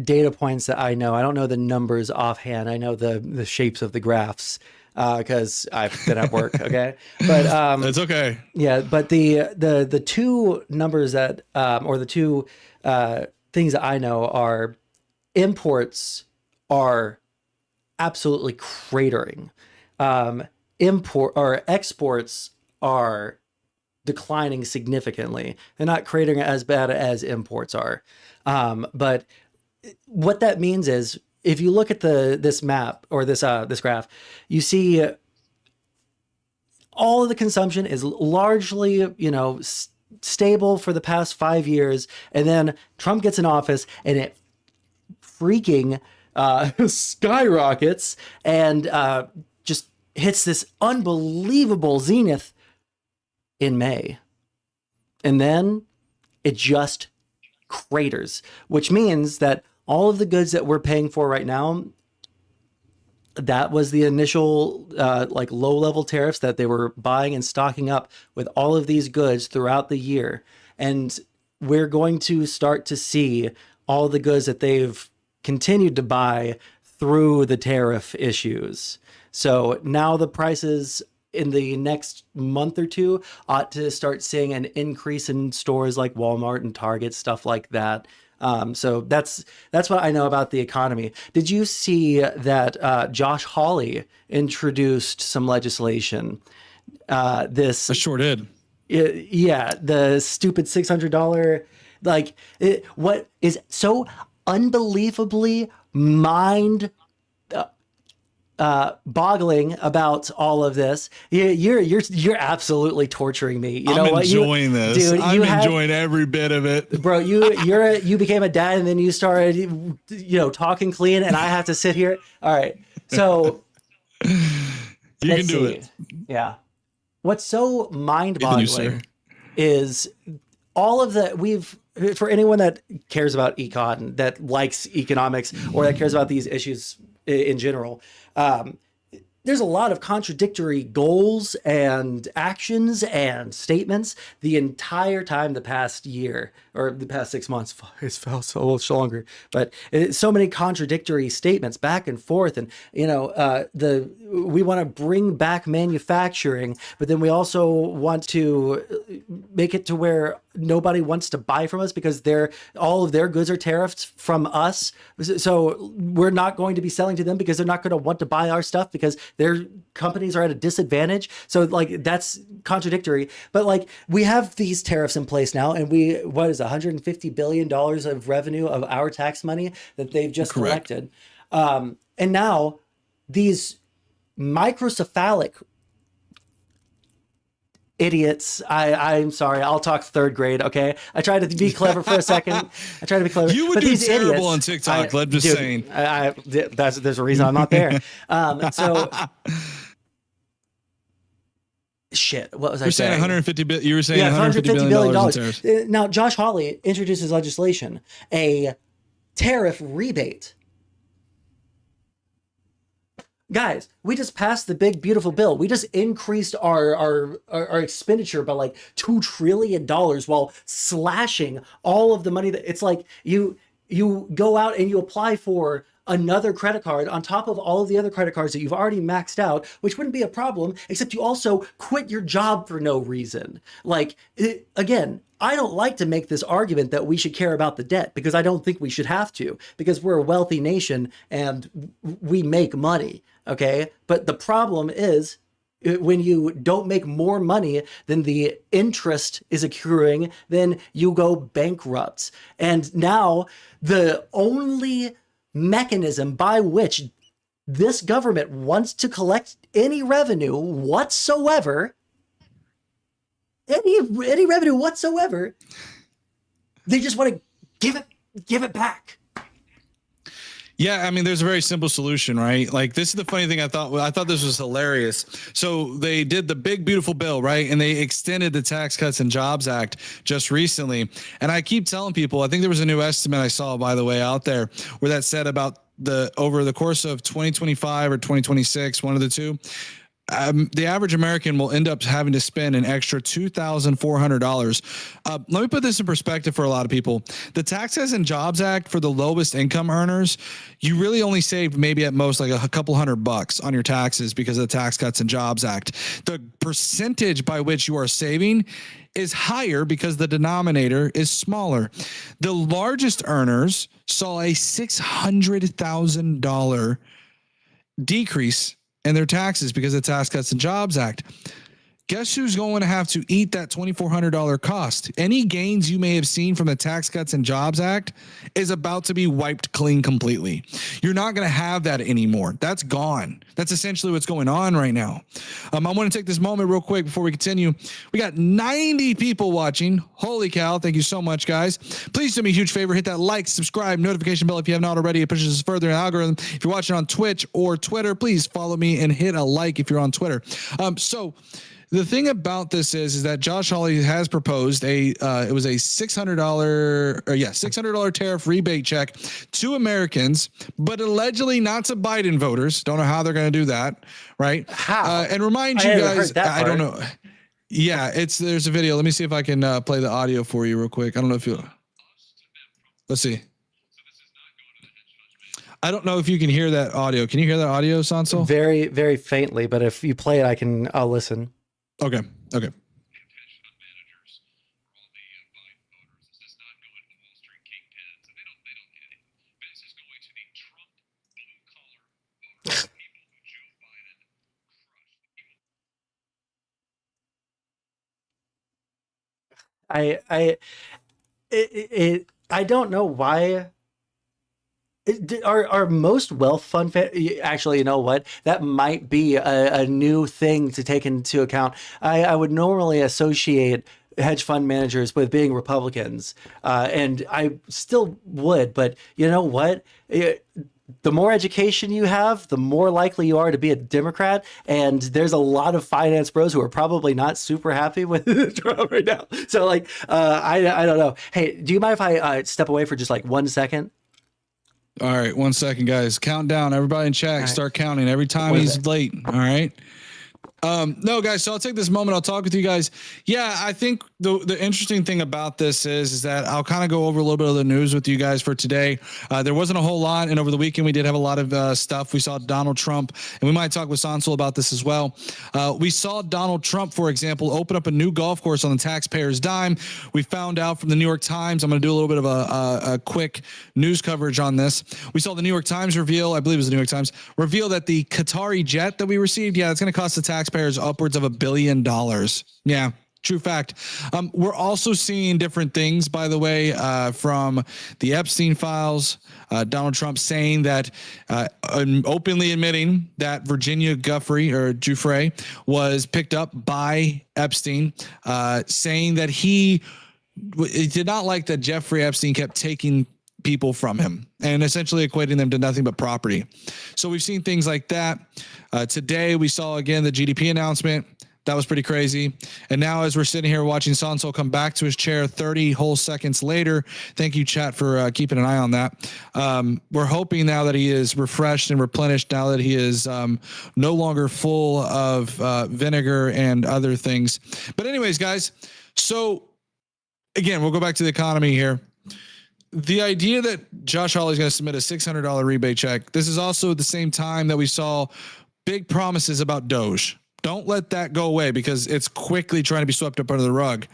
data points that I know. I don't know the numbers offhand. I know the shapes of the graphs because I've been at work. Okay, but it's okay. Yeah, but the two numbers that or the two things that I know are imports are absolutely cratering. Exports are declining significantly. They're not cratering as bad as imports are. But what that means is, if you look at this map or this graph, you see all of the consumption is largely, stable for the past 5 years, and then Trump gets in office and it freaking skyrockets and just hits this unbelievable zenith in May. And then it just craters, which means that all of the goods that we're paying for right now, that was the initial low-level tariffs that they were buying and stocking up with all of these goods throughout the year. And we're going to start to see all the goods that they've continued to buy through the tariff issues. So now the prices in the next month or two ought to start seeing an increase in stores like Walmart and Target, stuff like that. So that's what I know about the economy. Did you see that Josh Hawley introduced some legislation? I sure did. Yeah, the stupid $600, what is so unbelievably boggling about all of this. You're absolutely torturing me. I'm enjoying this. Dude, I'm enjoying every bit of it, bro. You became a dad, and then you started, talking clean, and I have to sit here. All right, so you can do it. Yeah. What's so mind-boggling is all of for anyone that cares about econ, that likes economics, or that cares about these issues in general, there's a lot of contradictory goals and actions and statements the entire time the past year or the past 6 months. It's felt so much longer, but so many contradictory statements back and forth. And, we want to bring back manufacturing, but then we also want to make it to where nobody wants to buy from us because all of their goods are tariffed from us. So we're not going to be selling to them because they're not going to want to buy our stuff because their companies are at a disadvantage. So that's contradictory. But we have these tariffs in place now, and what is $150 billion of revenue of our tax money that they've just collected. And now these microcephalic idiots. I'm sorry. I'll talk third grade. Okay. I tried to be clever for a second. You would do terrible idiots, on TikTok. I'm just saying. There's a reason I'm not there. Shit. What was I saying? You were saying $150 billion. Now, Josh Hawley introduces legislation, a tariff rebate. Guys, we just passed the big, beautiful bill. We just increased our expenditure by $2 trillion while slashing all of the money that it's you go out and you apply for another credit card on top of all of the other credit cards that you've already maxed out, which wouldn't be a problem, except you also quit your job for no reason. Again, I don't like to make this argument that we should care about the debt because I don't think we should have to, because we're a wealthy nation and we make money. Okay. But the problem is when you don't make more money than the interest is accruing, then you go bankrupt. And now the only mechanism by which this government wants to collect any revenue whatsoever, any revenue whatsoever, they just want to give it back. Yeah, I mean, there's a very simple solution, right? Like, this is the funny thing. I thought this was hilarious. So they did the big, beautiful bill, right? And they extended the Tax Cuts and Jobs Act just recently. And I keep telling people, I think there was a new estimate I saw, by the way, out there where that said about over the course of 2025 or 2026, one of the two, the average American will end up having to spend an extra $2,400. Let me put this in perspective for a lot of people. The Tax Cuts and Jobs Act for the lowest income earners, you really only saved maybe at most like a couple $100 on your taxes because of the Tax Cuts and Jobs Act. The percentage by which you are saving is higher because the denominator is smaller. The largest earners saw a $600,000 decrease and their taxes because of the Tax Cuts and Jobs Act. Guess who's going to have to eat that $2,400 cost? Any gains you may have seen from the Tax Cuts and Jobs Act is about to be wiped clean completely. You're not going to have that anymore. That's gone. That's essentially what's going on right now. I want to take this moment real quick before we continue. We got 90 people watching. Holy cow. Thank you so much, guys. Please do me a huge favor. Hit that like, subscribe, notification bell if you have not already. It pushes us further in the algorithm. If you're watching on Twitch or Twitter, please follow me and hit a like if you're on Twitter. The thing about this is that Josh Hawley has proposed it was a $600 tariff rebate check to Americans, but allegedly not to Biden voters. Don't know how they're going to do that, right? How? And remind you guys, I don't know. Yeah, there's a video. Let me see if I can play the audio for you real quick. I don't know if let's see. I don't know if you can hear that audio. Can you hear that audio, Sondsol? Very, very faintly, but if you play it, I'll listen. Okay. I don't know why. Are most wealth fund actually, you know what? That might be a new thing to take into account. I would normally associate hedge fund managers with being Republicans, and I still would. But you know what? The more education you have, the more likely you are to be a Democrat. And there's a lot of finance bros who are probably not super happy with Trump right now. So I don't know. Hey, do you mind if I step away for just like 1 second? All right, 1 second, guys. Count down. Everybody in chat, right. Start counting every time he's late. All right. No, guys. So I'll take this moment. I'll talk with you guys. Yeah, I think the interesting thing about this is that I'll kind of go over a little bit of the news with you guys for today. There wasn't a whole lot, and over the weekend we did have a lot of stuff. We saw Donald Trump, and we might talk with Sondsol about this as well. We saw Donald Trump, for example, open up a new golf course on the taxpayers' dime. We found out from the New York Times. I'm going to do a little bit of a quick news coverage on this. We saw the New York Times reveal, I believe it was the New York Times, reveal that the Qatari jet that we received, it's going to cost the taxpayers upwards of $1 billion. Yeah. True fact. We're also seeing different things, by the way, from the Epstein files. Donald Trump saying that, openly admitting that Virginia Giuffre was picked up by Epstein, saying that he did not like that Jeffrey Epstein kept taking people from him and essentially equating them to nothing but property. So we've seen things like that. Today we saw again the GDP announcement. That was pretty crazy. And now as we're sitting here watching Sondsol come back to his chair 30 whole seconds later, thank you, chat, for keeping an eye on that. We're hoping now that he is refreshed and replenished, now that he is no longer full of vinegar and other things. But anyways, guys, so again, we'll go back to the economy here. The idea that Josh Hawley is going to submit a $600 rebate check. This is also at the same time that we saw big promises about Doge. Don't let that go away because it's quickly trying to be swept up under the rug.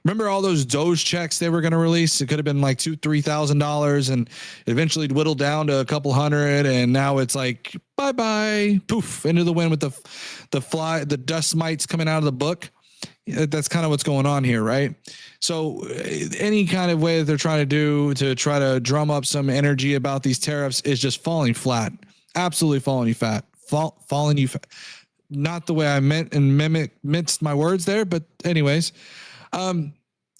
Remember all those Doge checks they were going to release? It could have been like $2,000-$3,000 and eventually whittled down to a couple hundred. And now it's like, bye-bye, poof, into the wind with the dust mites coming out of the book. That's kind of what's going on here, right? So any kind of way that they're trying to do to try to drum up some energy about these tariffs is just falling flat. Absolutely falling you fat. Not the way I meant and minced my words there, but anyways.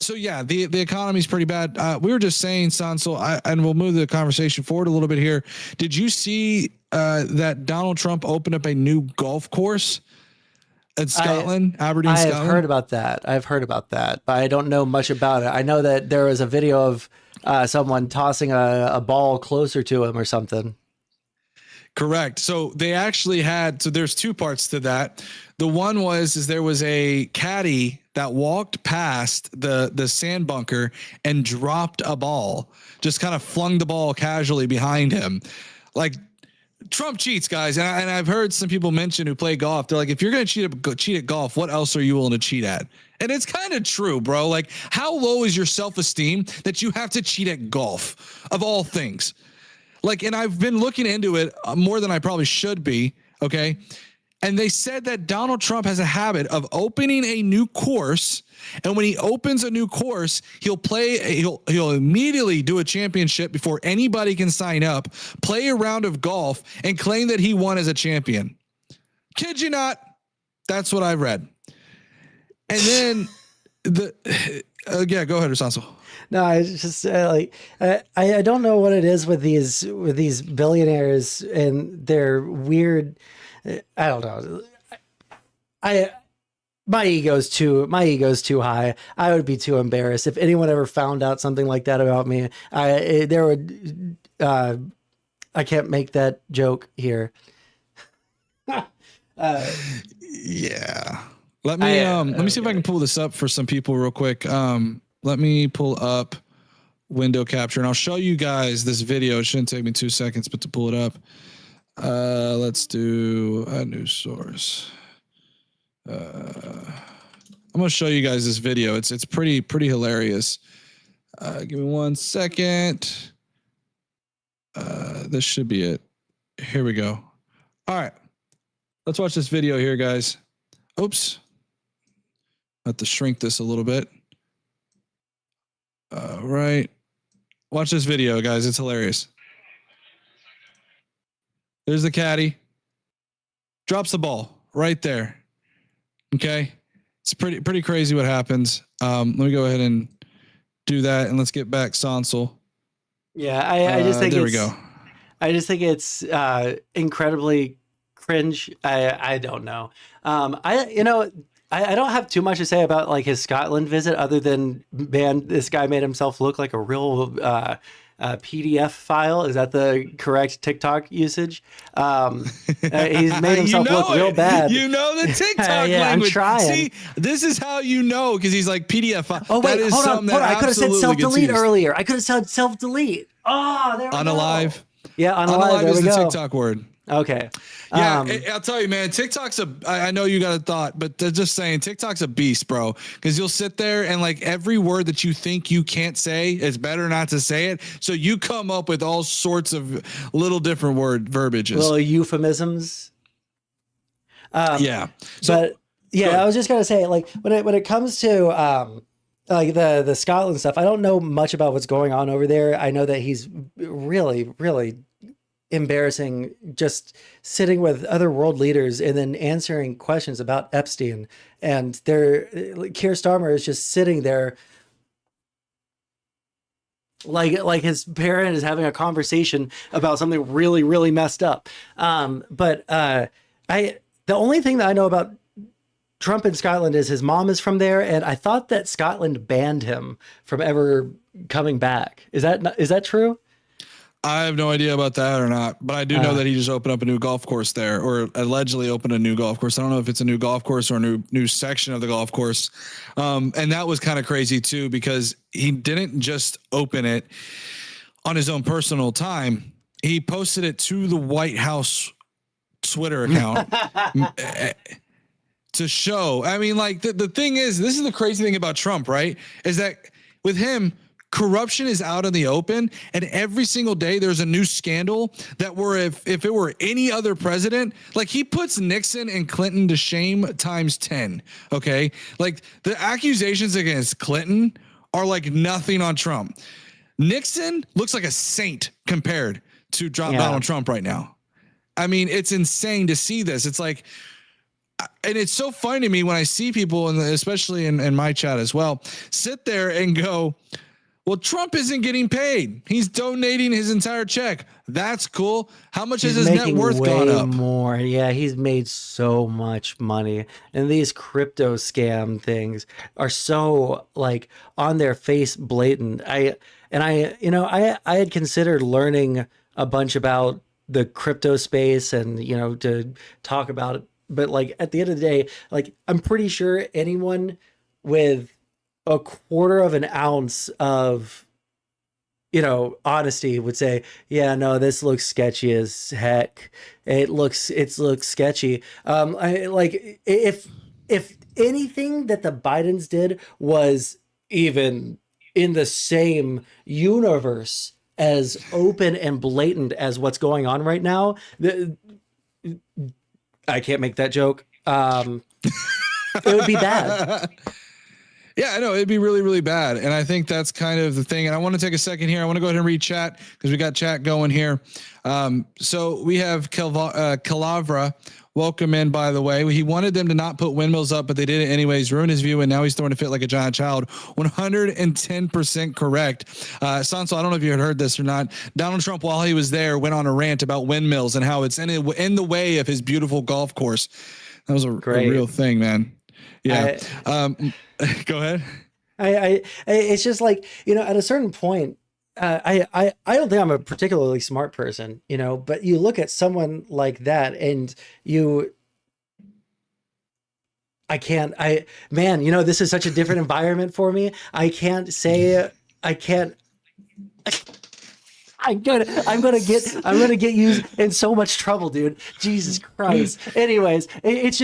So yeah, the economy is pretty bad. We were just saying, Sondsol, and we'll move the conversation forward a little bit here. Did you see that Donald Trump opened up a new golf course at Scotland, Aberdeen, Scotland? I've heard about that, but I don't know much about it. I know that there was a video of someone tossing a ball closer to him or something. Correct. So they actually had, so there's two parts to that. The one is there was a caddy that walked past the sand bunker and dropped a ball, just kind of flung the ball casually behind him. Like, Trump cheats, guys. And I've heard some people mention who play golf. They're like, if you're going to cheat at golf, what else are you willing to cheat at? And it's kind of true, bro. Like, how low is your self-esteem that you have to cheat at golf of all things? Like, and I've been looking into it more than I probably should be. Okay. And they said that Donald Trump has a habit of opening a new course. And when he opens a new course, he'll immediately do a championship before anybody can sign up, play a round of golf, and claim that he won as a champion. Kid you not. That's what I've read. And then yeah, go ahead, Sondsol. No, I just I don't know what it is with these billionaires and their weird. I don't know. My ego's too high. I would be too embarrassed if anyone ever found out something like that about me. I can't make that joke here. Yeah. Let me see if I can pull this up for some people real quick. Let me pull up window capture and I'll show you guys this video. It shouldn't take me 2 seconds, but to pull it up, let's do a new source. I'm going to show you guys this video. It's pretty hilarious. Give me 1 second. This should be it. Here we go. All right. Let's watch this video here, guys. Oops. I have to shrink this a little bit. Right. Watch this video, guys. It's hilarious. There's the caddy. Drops the ball right there. Okay. It's pretty crazy what happens. Let me go ahead and do that, and let's get back Sondsol. Yeah, I just think there we go. I just think it's incredibly cringe. I don't know. I don't have too much to say about like his Scotland visit other than, man, this guy made himself look like a real PDF file. Is that the correct TikTok usage? He's made himself look real bad. You know the TikTok yeah, language. I'm trying. See, this is how you know, because he's like PDF file. Oh wait, hold on. I could have said self-delete earlier. I could have said self-delete. Oh, there we go. Unalive. Yeah, unalive. There is we the go. TikTok word. Okay. Yeah, I'll tell you, man, TikTok's I know you got a thought, but they're just saying TikTok's a beast, bro. Because you'll sit there and like every word that you think you can't say, it's better not to say it. So you come up with all sorts of little different verbiages. Little euphemisms. Yeah. But yeah, I was just gonna say, like when it comes to like the Scotland stuff, I don't know much about what's going on over there. I know that he's really, really embarrassing, just sitting with other world leaders and then answering questions about Epstein. And Keir Starmer is just sitting there like his parent is having a conversation about something really, really messed up. But the only thing that I know about Trump in Scotland is his mom is from there, and I thought that Scotland banned him from ever coming back. Is that true? I have no idea about that or not, but I do know that he just opened up a new golf course there, or allegedly opened a new golf course. I don't know if it's a new golf course or a new section of the golf course. And that was kind of crazy too, because he didn't just open it on his own personal time. He posted it to the White House Twitter account to show. I mean, like the thing is, this is the crazy thing about Trump, right? Is that with him, corruption is out in the open, and every single day there's a new scandal that if it were any other president, like he puts Nixon and Clinton to shame times 10. Okay. Like the accusations against Clinton are like nothing on Trump. Nixon looks like a saint compared to Donald Trump right now. I mean, it's insane to see this. It's like, and it's so funny to me when I see people, and especially in my chat as well, sit there and go, well, Trump isn't getting paid. He's donating his entire check. That's cool. How much has his net worth gone up? More. Yeah, he's made so much money. And these crypto scam things are so like on their face blatant. I had considered learning a bunch about the crypto space and, to talk about it. But like at the end of the day, like I'm pretty sure anyone with a quarter of an ounce of honesty would say, yeah, no, this looks sketchy as heck. It looks sketchy. If anything that the Bidens did was even in the same universe as open and blatant as what's going on right now, I can't make that joke. It would be bad. Yeah, I know it'd be really, really bad. And I think that's kind of the thing. And I want to take a second here. I want to go ahead and read chat because we got chat going here. So we have Calavra. Welcome in, by the way. He wanted them to not put windmills up, but they did it anyways, ruined his view, and now he's throwing a fit like a giant child. 110% correct. Sondsol, I don't know if you had heard this or not. Donald Trump, while he was there, went on a rant about windmills and how it's in the way of his beautiful golf course. That was a real thing, man. Yeah. Go ahead. It's just like, at a certain point, I don't think I'm a particularly smart person, but you look at someone like that and this is such a different environment for me. I'm gonna get you in so much trouble, dude. Jesus Christ. Anyways, I can't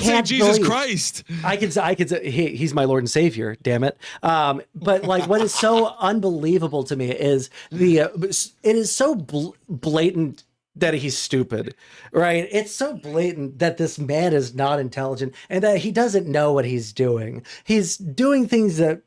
say Jesus Christ. I can say he's my Lord and Savior. Damn it. But like, what is so unbelievable to me is it is so blatant that he's stupid, right? It's so blatant that this man is not intelligent and that he doesn't know what he's doing. He's doing things that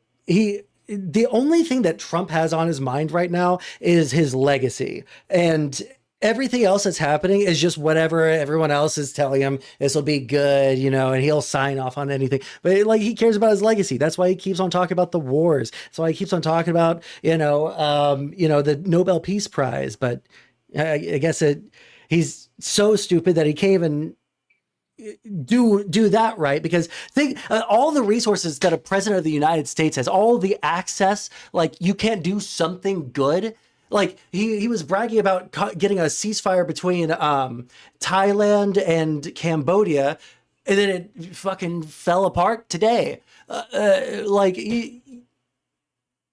the only thing that Trump has on his mind right now is his legacy, and everything else that's happening is just whatever everyone else is telling him. This will be good, and he'll sign off on anything. But like, he cares about his legacy. That's why he keeps on talking about the wars. That's why he keeps on talking about, the Nobel Peace Prize. But I guess he's so stupid that he can't even do that, right? Because think all the resources that a president of the United States has, all the access, like you can't do something good. Like he was bragging about getting a ceasefire between Thailand and Cambodia, and then it fucking fell apart today.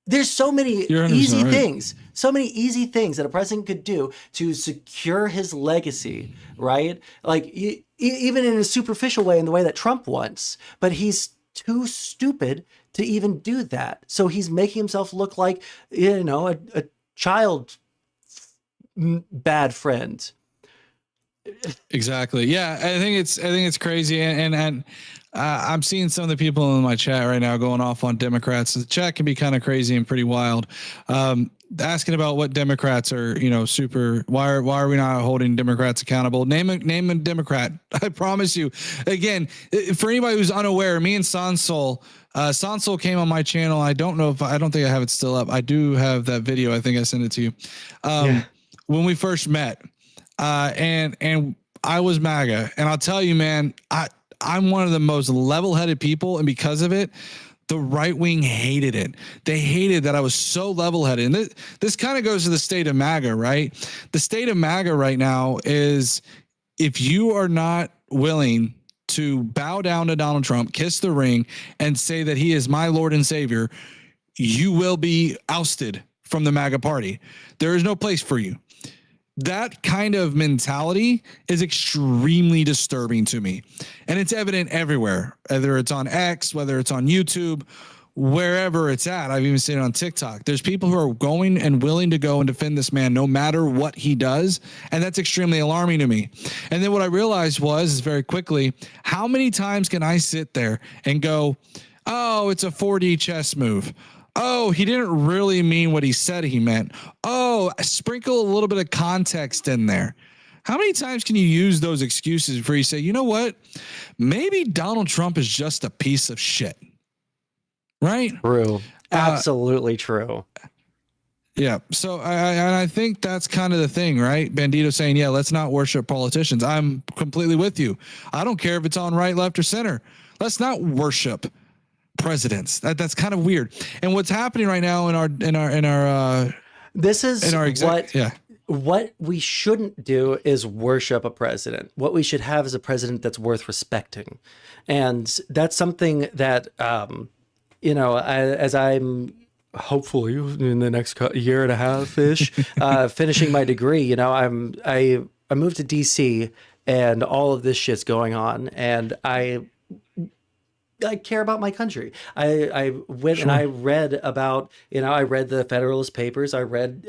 There's so many easy things, that a president could do to secure his legacy, right? Like even in a superficial way, in the way that Trump wants, but he's too stupid to even do that. So he's making himself look like, a child bad friend. Exactly. Yeah, I think it's crazy, and I'm seeing some of the people in my chat right now going off on Democrats. The chat can be kind of crazy and pretty wild. Asking about what Democrats are, super. Why are we not holding Democrats accountable? Name a Democrat. I promise you. Again, for anybody who's unaware, me and Sondsol. Sondsol came on my channel. I don't think I have it still up. I do have that video. I think I sent it to you. When we first met, and I was MAGA, and I'll tell you, man, I'm one of the most level-headed people, and because of it, the right wing hated it. They hated that I was so level-headed. And this kind of goes to the state of MAGA, right? The state of MAGA right now is, if you are not willing to bow down to Donald Trump, kiss the ring, and say that he is my Lord and Savior, you will be ousted from the MAGA party. There is no place for you. That kind of mentality is extremely disturbing to me. And it's evident everywhere, whether it's on X, whether it's on YouTube, wherever it's at. I've even seen it on TikTok. There's people who are going and willing to go and defend this man no matter what he does. And that's extremely alarming to me. And then what I realized was very quickly, how many times can I sit there and go, oh, it's a 4D chess move. Oh, he didn't really mean what he said he meant. Oh, sprinkle a little bit of context in there. How many times can you use those excuses before you say, you know what? Maybe Donald Trump is just a piece of shit. Right? True. Absolutely true. Yeah. So I think that's kind of the thing, right? Bandito saying, yeah, let's not worship politicians. I'm completely with you. I don't care if it's on right, left, or center. Let's not worship presidents. That's kind of weird. And what's happening right now in our this is what yeah. What we shouldn't do is worship a president. What we should have is a president that's worth respecting. And that's something that, as I'm hopefully in the next year and a half ish, finishing my degree, I moved to DC and all of this shit's going on. And I care about my country. I went and I read about, I read the Federalist Papers. I read,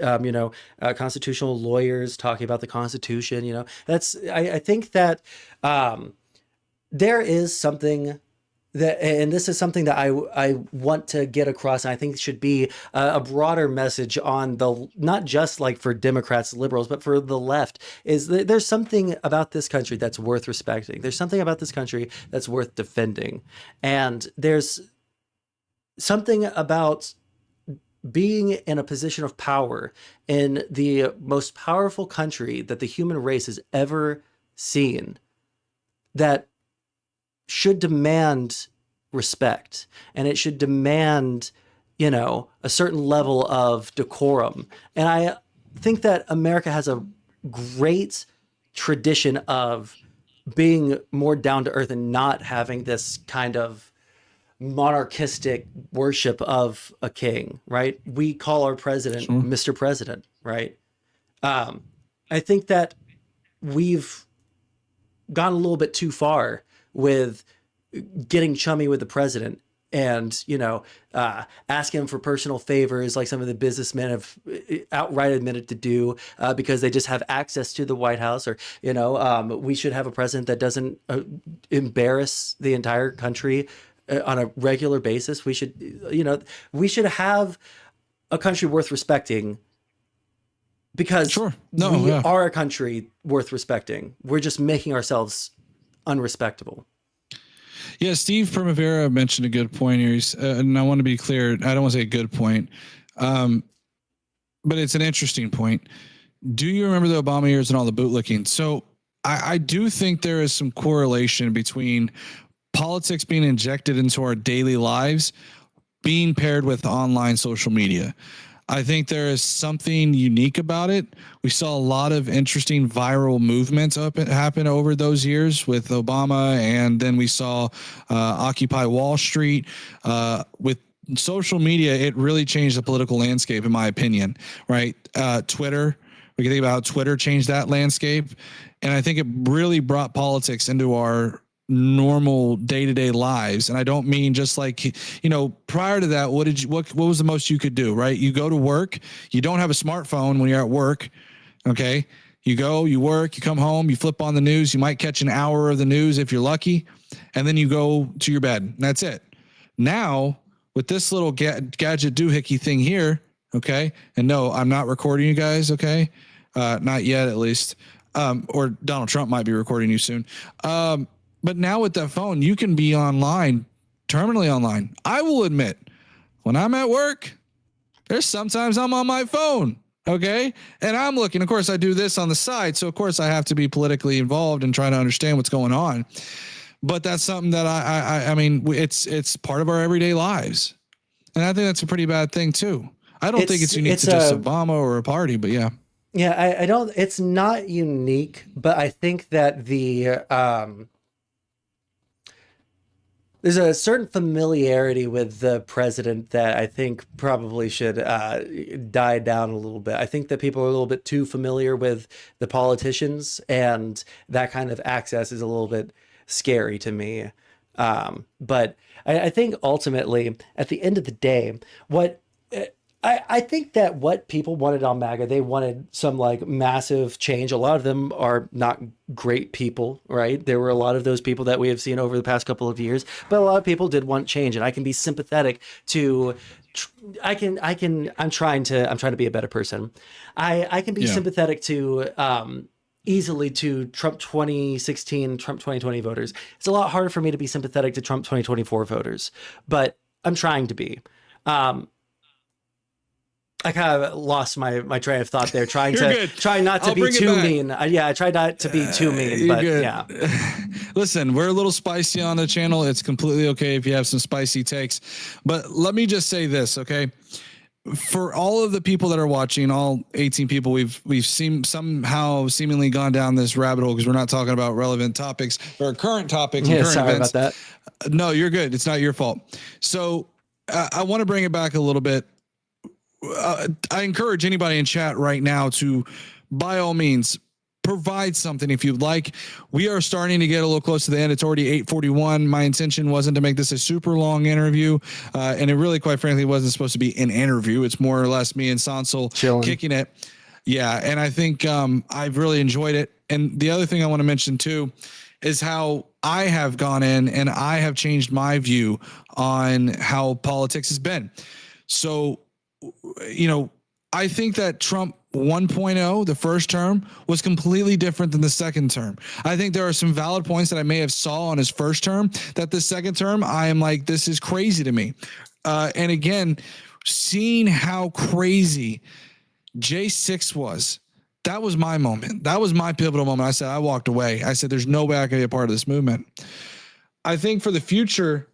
constitutional lawyers talking about the Constitution. I think that there is something that, and this is something that I want to get across, and I think should be a broader message on not just like for Democrats, liberals, but for the left, is that there's something about this country that's worth respecting. There's something about this country that's worth defending. And there's something about being in a position of power in the most powerful country that the human race has ever seen that should demand respect, and it should demand, a certain level of decorum. And I think that America has a great tradition of being more down to earth and not having this kind of monarchistic worship of a king, right? We call our president Mr. President, right? I think that we've gone a little bit too far with getting chummy with the president and, asking him for personal favors like some of the businessmen have outright admitted to do because they just have access to the White House. Or, we should have a president that doesn't embarrass the entire country on a regular basis. We should have a country worth respecting because we are a country worth respecting. We're just making ourselves unrespectable. Yeah, Steve Primavera mentioned a good point here. And I want to be clear. I don't want to say a good point, but it's an interesting point. Do you remember the Obama years and all the bootlicking? So I do think there is some correlation between politics being injected into our daily lives being paired with online social media. I think there is something unique about it. We saw a lot of interesting viral movements happen over those years with Obama, and then we saw Occupy Wall Street. With social media, it really changed the political landscape, in my opinion, right? Twitter, we can think about how Twitter changed that landscape. And I think it really brought politics into our normal day-to-day lives. And I don't mean just like, prior to that, what was the most you could do, right? You go to work, you don't have a smartphone when you're at work. Okay. You go, you work, you come home, you flip on the news, you might catch an hour of the news if you're lucky, and then you go to your bed. And that's it. Now with this little gadget doohickey thing here. Okay. And no, I'm not recording you guys. Okay. Not yet, at least. Or Donald Trump might be recording you soon. But now with that phone, you can be online, terminally online. I will admit, when I'm at work, there's sometimes I'm on my phone, okay? And I'm looking. Of course, I do this on the side, so of course I have to be politically involved and try to understand what's going on. But that's something that I mean, it's part of our everyday lives. And I think that's a pretty bad thing, too. I don't think it's unique to just Obama or a party, but yeah. Yeah, I don't, it's not unique, but I think that there's a certain familiarity with the president that I think probably should die down a little bit. I think that people are a little bit too familiar with the politicians, and that kind of access is a little bit scary to me. But I think ultimately, at the end of the day, I think that what people wanted on MAGA, they wanted some like massive change. A lot of them are not great people, right? There were a lot of those people that we have seen over the past couple of years, but a lot of people did want change, and I can be sympathetic to. I'm trying to be a better person. I can be sympathetic to easily to Trump 2016, Trump 2020 voters. It's a lot harder for me to be sympathetic to Trump 2024 voters, but I'm trying to be. I kind of lost my train of thought there, trying not to be too mean. I tried not to be too mean, but good. Yeah. Listen, we're a little spicy on the channel. It's completely okay if you have some spicy takes, but let me just say this, okay? For all of the people that are watching, all 18 people, we've somehow seemingly gone down this rabbit hole because we're not talking about relevant topics or current topics. Yeah, and current sorry events. about that. No, you're good. It's not your fault. So I want to bring it back a little bit. I encourage anybody in chat right now to, by all means, provide something if you'd like. We are starting to get a little close to the end. It's already 8:41. My intention wasn't to make this a super long interview, and it really, quite frankly, wasn't supposed to be an interview. It's more or less me and Sondsol kicking it. Yeah, and I think I've really enjoyed it. And the other thing I want to mention too is how I have gone in and I have changed my view on how politics has been. So, you know, I think that Trump 1.0, the first term, was completely different than the second term. I think there are some valid points that I may have saw on his first term that the second term, I am like, this is crazy to me. And again, seeing how crazy J6 was, that was my moment. That was my pivotal moment. I said, I walked away. I said, there's no way I can be a part of this movement. I think for the future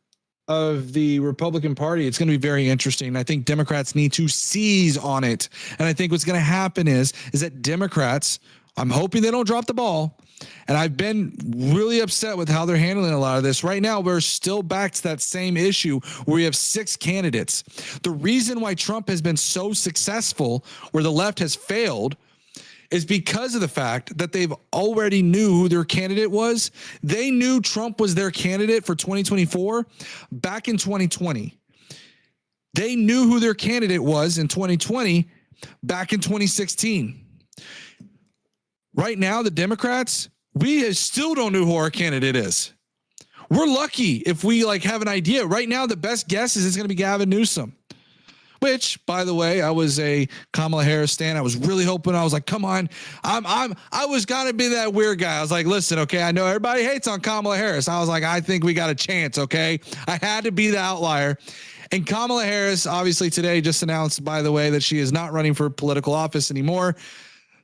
of the Republican Party, it's going to be very interesting. I think Democrats need to seize on it. And I think what's going to happen is that Democrats, I'm hoping they don't drop the ball. And I've been really upset with how they're handling a lot of this. Right now, we're still back to that same issue where we have 6 candidates. The reason why Trump has been so successful, where the left has failed, is because of the fact that they've already knew who their candidate was. They knew Trump was their candidate for 2024 back in 2020. They knew who their candidate was in 2020 back in 2016. Right now, the Democrats, we still don't know who our candidate is. We're lucky if we have an idea. Right now, the best guess is it's going to be Gavin Newsom. Which, by the way, I was a Kamala Harris stan. I was really hoping. I was like, come on. I was gonna be that weird guy. I was like, listen, okay, I know everybody hates on Kamala Harris. I was like, I think we got a chance, okay? I had to be the outlier. And Kamala Harris, obviously today, just announced, by the way, that she is not running for political office anymore.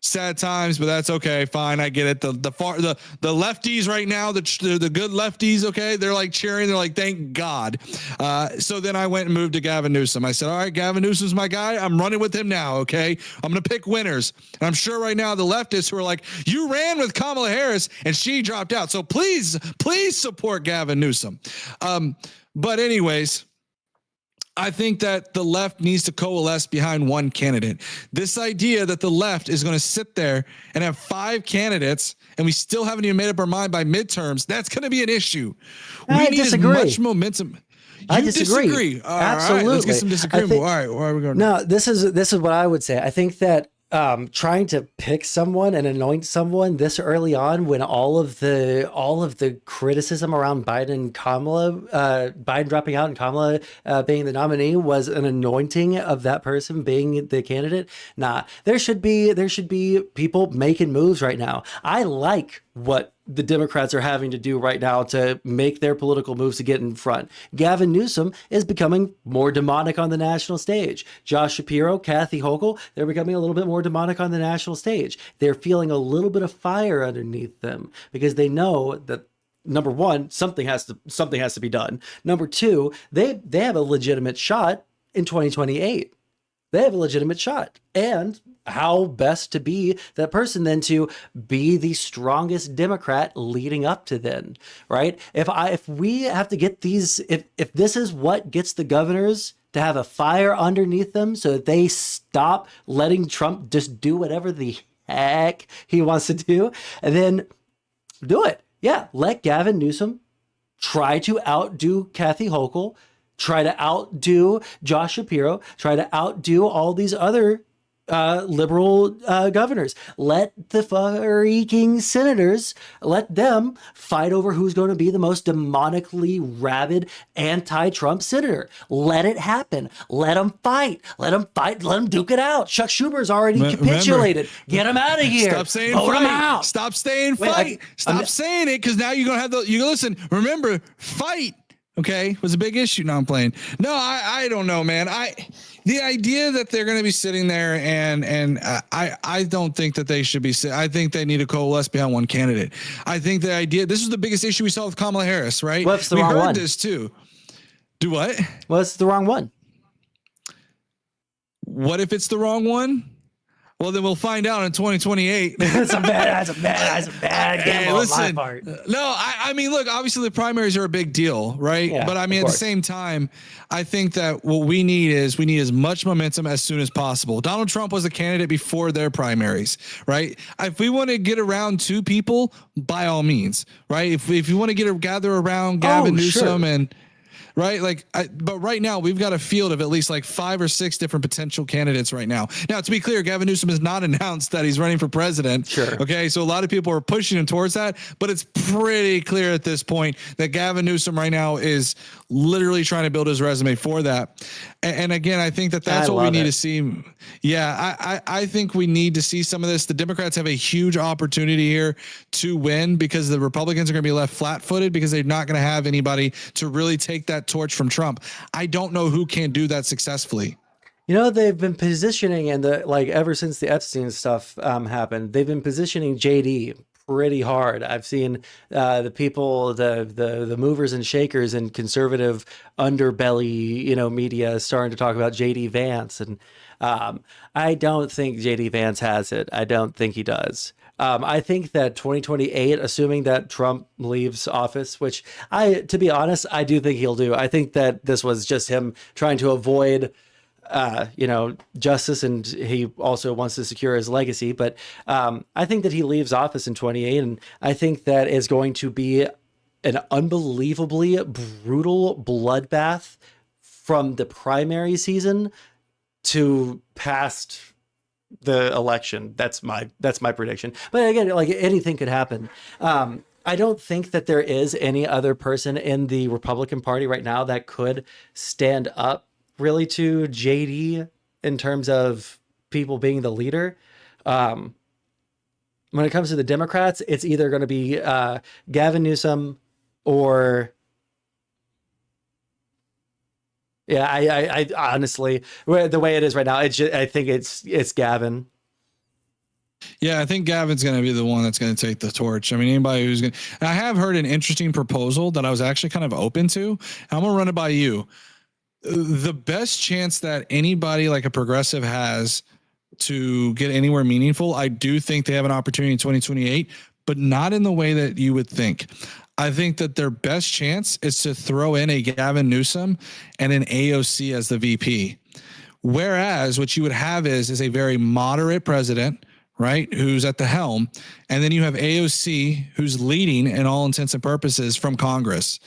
Sad times, but that's okay. Fine, I get it. The lefties right now, the good lefties, okay, they're like cheering. They're like, thank God. So then I went and moved to Gavin Newsom. I said, all right, Gavin Newsom's my guy. I'm running with him now, okay? I'm going to pick winners. And I'm sure right now the leftists who are like, you ran with Kamala Harris and she dropped out. So please support Gavin Newsom. But anyways, I think that the left needs to coalesce behind one candidate. This idea that the left is going to sit there and have 5 candidates and we still haven't even made up our mind by midterms, that's going to be an issue. I disagree. As much momentum. I disagree. Absolutely. All right, let's get some disagreement. All right, where are we going? No, this is what I would say. I think that trying to pick someone and anoint someone this early on, when all of the criticism around Biden and Kamala, Biden dropping out and Kamala being the nominee, was an anointing of that person being the candidate. Nah, there should be people making moves right now. I like what the Democrats are having to do right now to make their political moves to get in front. Gavin Newsom is becoming more demonic on the national stage. Josh Shapiro, Kathy Hochul, they're becoming a little bit more demonic on the national stage. They're feeling a little bit of fire underneath them because they know that, number one, something has to be done. Number two, they have a legitimate shot in 2028. They have a legitimate shot. And how best to be that person then to be the strongest Democrat leading up to then, right? If we have to get these, if this is what gets the governors to have a fire underneath them so that they stop letting Trump just do whatever the heck he wants to do, and then do it. Yeah, let Gavin Newsom try to outdo Kathy Hochul, try to outdo Josh Shapiro, try to outdo all these other liberal governors. Let the freaking senators, let them fight over who's going to be the most demonically rabid anti-Trump senator. Let it happen. Let them fight. Let them fight. Let them duke it out. Chuck Schumer's already capitulated. Get him out of here. Stop saying Vote him fight. out. Stop saying Wait, fight. Stop saying it, because now you're gonna have you listen. Remember, fight. Okay, was a big issue. No, I'm playing. No, I don't know, man. The idea that they're going to be sitting there and I don't think that they should be. I think they need to coalesce behind one candidate. I think the idea. This is the biggest issue we saw with Kamala Harris, right? Well, it's the we wrong heard one. this too. Do what? Well, it's the wrong one. What if it's the wrong one? Well, then we'll find out in 2028. That's a bad gamble on my part. No, I mean, look, obviously the primaries are a big deal, right? Yeah, but I mean, at the same time, I think that what we need is as much momentum as soon as possible. Donald Trump was a candidate before their primaries, right? If we want to get around two people, by all means, right? If you want to gather around Gavin Newsom and right? But right now we've got a field of at least like 5 or 6 different potential candidates right now. Now, to be clear, Gavin Newsom has not announced that he's running for president. Sure. Okay. So a lot of people are pushing him towards that, but it's pretty clear at this point that Gavin Newsom right now is literally trying to build his resume for that. And again, I think that's what we need to see. Yeah. I think we need to see some of this. The Democrats have a huge opportunity here to win, because the Republicans are going to be left flat footed because they're not going to have anybody to really take that torch from Trump. I don't know who can do that successfully. You know, they've been positioning ever since the Epstein stuff happened, they've been positioning JD pretty hard. I've seen the people, the movers and shakers in conservative underbelly, media starting to talk about JD Vance. And I don't think JD Vance has it. I don't think he does. I think that 2028, assuming that Trump leaves office, which to be honest, I do think he'll do. I think that this was just him trying to avoid, justice, and he also wants to secure his legacy. But I think that he leaves office in 28, and I think that is going to be an unbelievably brutal bloodbath from the primary season to past the election. That's my prediction. But again, like, anything could happen. I don't think that there is any other person in the Republican Party right now that could stand up really to JD in terms of people being the leader. When it comes to the Democrats, it's either going to be Gavin Newsom or I honestly, the way it is right now, I think it's Gavin. Yeah, I think Gavin's going to be the one that's going to take the torch. I mean, anybody who's going to... I have heard an interesting proposal that I was actually kind of open to. I'm going to run it by you. The best chance that anybody like a progressive has to get anywhere meaningful, I do think they have an opportunity in 2028, but not in the way that you would think. I think that their best chance is to throw in a Gavin Newsom and an AOC as the VP. Whereas what you would have is a very moderate president, right, who's at the helm, and then you have AOC who's leading in all intents and purposes from Congress.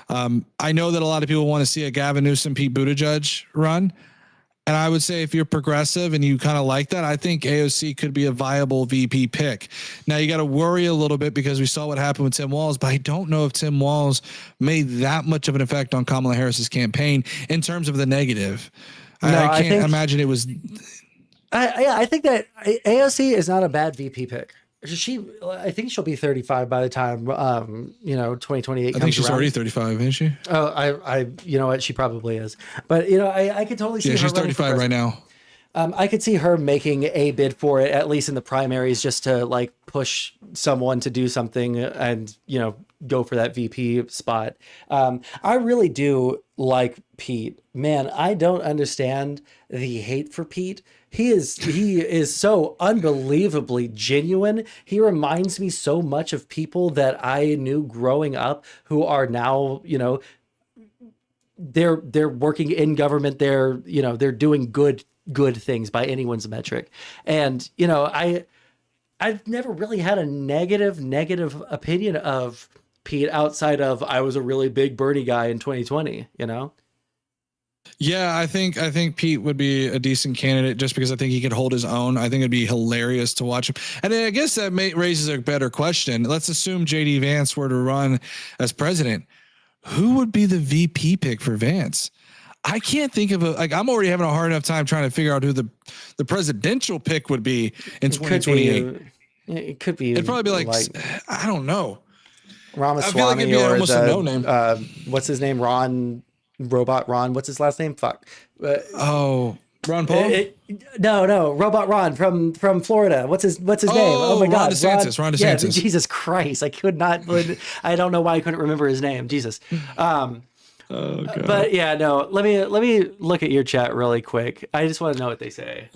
I know that a lot of people want to see a Gavin Newsom, Pete Buttigieg run. And I would say if you're progressive and you kind of like that, I think AOC could be a viable VP pick. Now, you got to worry a little bit because we saw what happened with Tim Walz, but I don't know if Tim Walz made that much of an effect on Kamala Harris's campaign in terms of the negative. No, I can't imagine it was. I think that AOC is not a bad VP pick. I think she'll be 35 by the time 2028. I think she's already 35, isn't she? Oh, you know what, she probably is. But I could totally see. Yeah, her she's 35 right now. I could see her making a bid for it, at least in the primaries, just to like push someone to do something and go for that VP spot. I really do like Pete. Man, I don't understand the hate for Pete. He is so unbelievably genuine. He reminds me so much of people that I knew growing up who are now, they're working in government. They're doing good things by anyone's metric. And, I've never really had a negative opinion of Pete outside of I was a really big Bernie guy in 2020, Yeah, I think Pete would be a decent candidate just because I think he could hold his own. I think it'd be hilarious to watch him. And then I guess that raises a better question. Let's assume JD Vance were to run as president. Who would be the VP pick for Vance? I can't think of I'm already having a hard enough time trying to figure out who the presidential pick would be in 2028. It could be. It'd probably be like I don't know. Ramaswamy, I feel like it'd be almost a no name. What's his name? Robot Ron. What's his last name? Fuck. Ron Paul? No, Robot Ron from Florida. What's his name? Oh my God, Ron DeSantis. Yeah, Jesus Christ, I could not. I don't know why I couldn't remember his name. Jesus. But yeah, no. Let me look at your chat really quick. I just want to know what they say.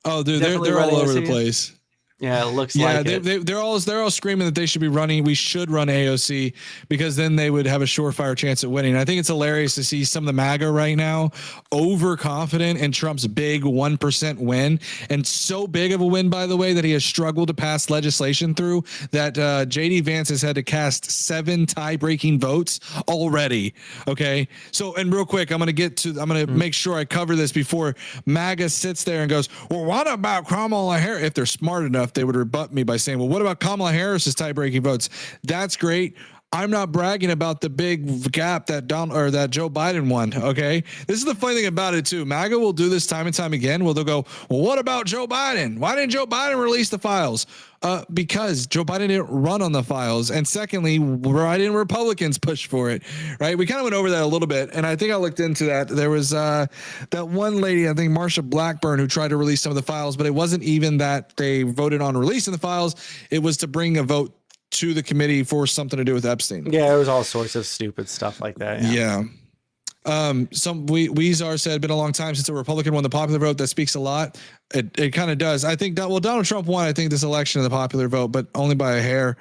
Oh, dude, they're all over the place. Yeah, it looks like it. They're all screaming that they should be running. We should run AOC because then they would have a surefire chance at winning. I think it's hilarious to see some of the MAGA right now overconfident in Trump's big 1% win, and so big of a win, by the way, that he has struggled to pass legislation through that JD Vance has had to cast 7 tie-breaking votes already. Okay, so and real quick, I'm gonna make sure I cover this before MAGA sits there and goes, well, what about Kamala Harris? If they're smart enough, they would rebut me by saying, well, what about Kamala Harris's tie-breaking votes? That's great. I'm not bragging about the big gap that Joe Biden won. Okay. This is the funny thing about it too. MAGA will do this time and time again. They'll go, well, what about Joe Biden? Why didn't Joe Biden release the files? Because Joe Biden didn't run on the files. And secondly, why didn't Republicans push for it? Right. We kind of went over that a little bit. And I think I looked into that. There was that one lady, I think Marsha Blackburn, who tried to release some of the files, but it wasn't even that they voted on releasing the files. It was to bring a vote to the committee for something to do with Epstein. Yeah, it was all sorts of stupid stuff like that. Yeah. Weezar said, been a long time since a Republican won the popular vote. That speaks a lot. It kind of does. I think that, well, Donald Trump won, I think, this election in the popular vote, but only by a hair.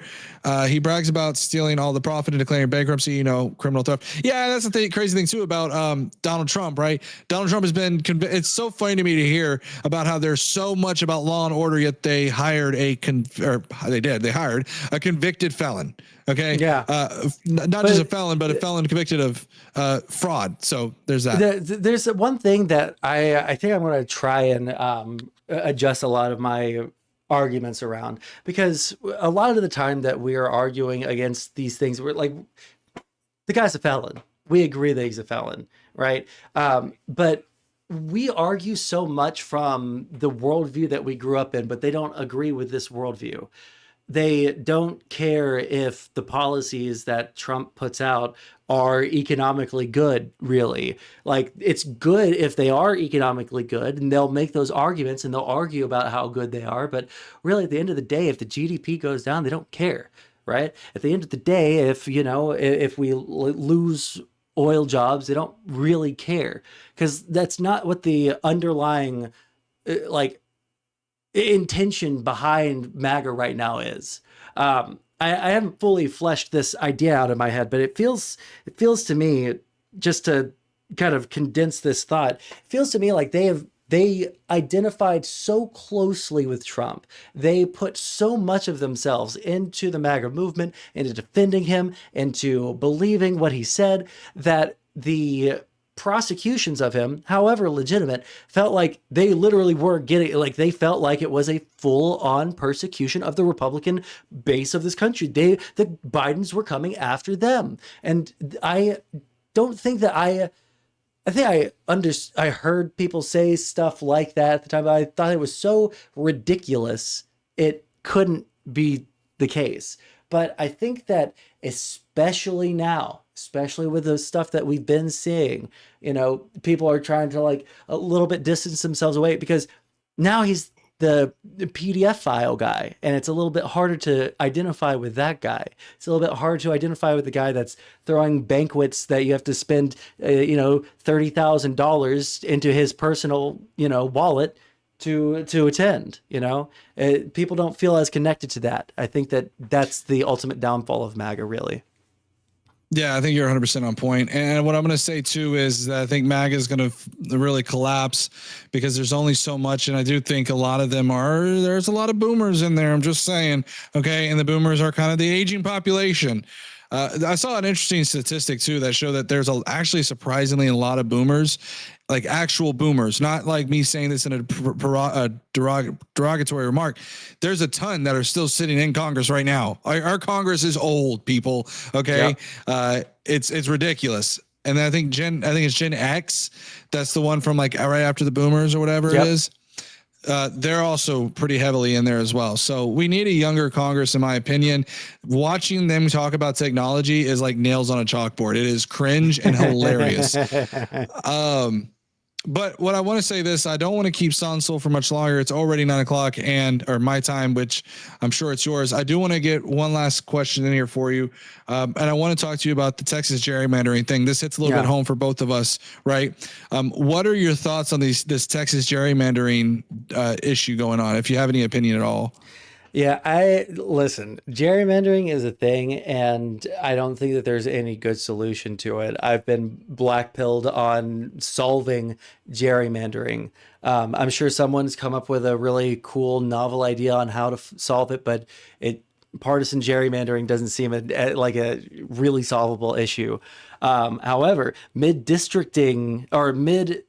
He brags about stealing all the profit and declaring bankruptcy, criminal theft. Yeah, that's the crazy thing too about Donald Trump, right? Donald Trump has been it's so funny to me to hear about how there's so much about law and order, yet they hired they hired a convicted felon. Okay. Yeah. Not just a felon, but a felon convicted of fraud. So there's that. There's one thing that I think I'm going to try and adjust a lot of my arguments around, because a lot of the time that we are arguing against these things, we're like, the guy's a felon. We agree that he's a felon, right? But we argue so much from the worldview that we grew up in, but they don't agree with this worldview. They don't care if the policies that Trump puts out are economically good, really. Like, it's good if they are economically good, and they'll make those arguments and they'll argue about how good they are. But really, at the end of the day, if the GDP goes down, they don't care, right? At the end of the day, if we lose oil jobs, they don't really care, because that's not what the underlying intention behind MAGA right now is. I haven't fully fleshed this idea out in my head, but it feels to me, just to kind of condense this thought, it feels to me like they identified so closely with Trump. They put so much of themselves into the MAGA movement, into defending him, into believing what he said, that the prosecutions of him, however legitimate, felt like they literally were getting, like, they felt like it was a full-on persecution of the Republican base of this country. The Bidens were coming after them. And I don't think that I heard people say stuff like that at the time, but I thought it was so ridiculous it couldn't be the case. But I think that especially now, especially with the stuff that we've been seeing, people are trying to like a little bit distance themselves away, because now he's the PDF file guy, and it's a little bit harder to identify with that guy. It's a little bit hard to identify with the guy that's throwing banquets that you have to spend, $30,000 into his personal, wallet to attend. People don't feel as connected to that. I think that that's the ultimate downfall of MAGA, really. Yeah, I think you're 100% on point. And what I'm going to say too is that I think MAGA is going to really collapse, because there's only so much. And I do think a lot of them there's a lot of boomers in there. I'm just saying. Okay. And the boomers are kind of the aging population. I saw an interesting statistic too that showed that there's actually surprisingly a lot of boomers, like actual boomers, not like me saying this in a derogatory remark. There's a ton that are still sitting in Congress right now. Our Congress is old, people. Okay. Yep. It's ridiculous. And I think it's Gen X. That's the one from like right after the boomers or whatever it is. They're also pretty heavily in there as well. So we need a younger Congress, in my opinion. Watching them talk about technology is like nails on a chalkboard. It is cringe and hilarious. But what I want to say this, I don't want to keep Sondsol for much longer. It's already 9:00 or my time, which I'm sure it's yours. I do want to get one last question in here for you. And I want to talk to you about the Texas gerrymandering thing. This hits a little bit home for both of us, right? What are your thoughts on this Texas gerrymandering issue going on, if you have any opinion at all? Yeah, listen, gerrymandering is a thing, and I don't think that there's any good solution to it. I've been blackpilled on solving gerrymandering. I'm sure someone's come up with a really cool, novel idea on how to solve it, but partisan gerrymandering doesn't seem like a really solvable issue. However, mid-districting or mid-decade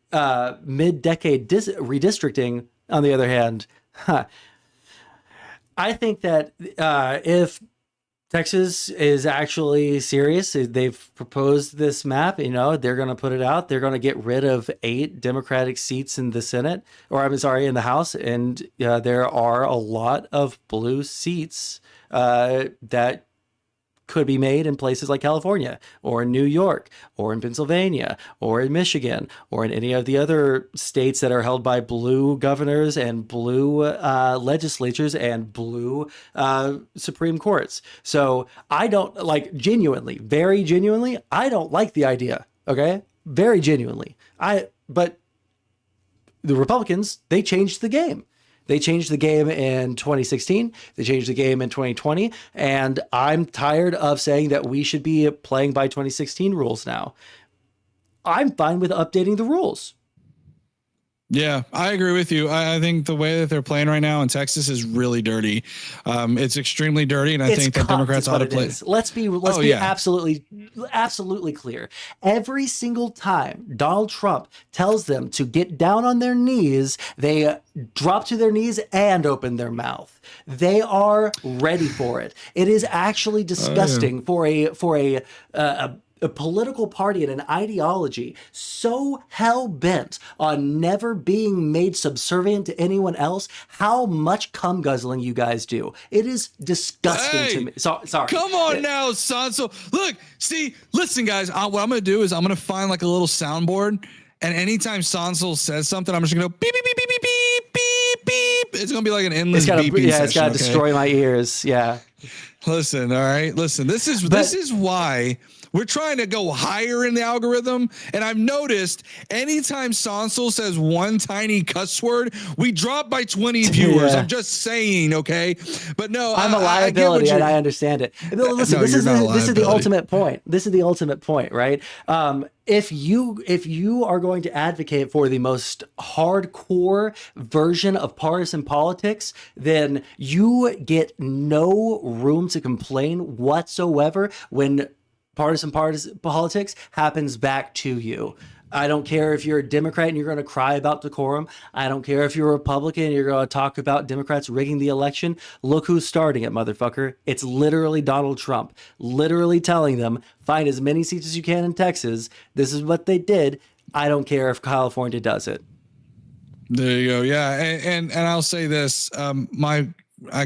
redistricting, on the other hand, I think that if Texas is actually serious, they've proposed this map, they're going to put it out. They're going to get rid of 8 Democratic seats in the Senate, in the House. And there are a lot of blue seats that could be made in places like California or in New York or in Pennsylvania or in Michigan or in any of the other states that are held by blue governors and blue legislatures and blue Supreme Courts. So I don't very genuinely, I don't like the idea. Okay. Very genuinely. But the Republicans, they changed the game. They changed the game in 2016. They changed the game in 2020. And I'm tired of saying that we should be playing by 2016 rules now. I'm fine with updating the rules. Yeah, I agree with you. I think the way that they're playing right now in Texas is really dirty. It's extremely dirty, and I think that Democrats ought to play. Let's be absolutely clear. Every single time Donald Trump tells them to get down on their knees, they drop to their knees and open their mouth. They are ready for it. It is actually disgusting for a political party and an ideology so hell-bent on never being made subservient to anyone else. How much cum guzzling you guys do. It is disgusting to me. Sorry. Come on now, Sondsol. Look, listen, guys, what I'm going to do is I'm going to find like a little soundboard, and anytime Sondsol says something, I'm just going to go beep, beep, beep, beep, beep, beep, beep. It's going to be like an endless beeping session. It's got to destroy my ears. Yeah. Listen, all right. Listen, this is why we're trying to go higher in the algorithm. And I've noticed anytime Sondsol says one tiny cuss word, we drop by 20 viewers. Yeah. I'm just saying, okay? But no, I'm a liability, and I understand it. Listen, this is the ultimate point. This is the ultimate point, right? If you are going to advocate for the most hardcore version of partisan politics, then you get no room to complain whatsoever when partisan politics happens back to you. I don't care if you're a Democrat and you're going to cry about decorum. I don't care if you're a Republican and you're going to talk about Democrats rigging the election. Look who's starting it, motherfucker. It's literally Donald Trump, literally telling them, find as many seats as you can in Texas. This is what they did. I don't care if California does it. There you go. Yeah. And I'll say this, I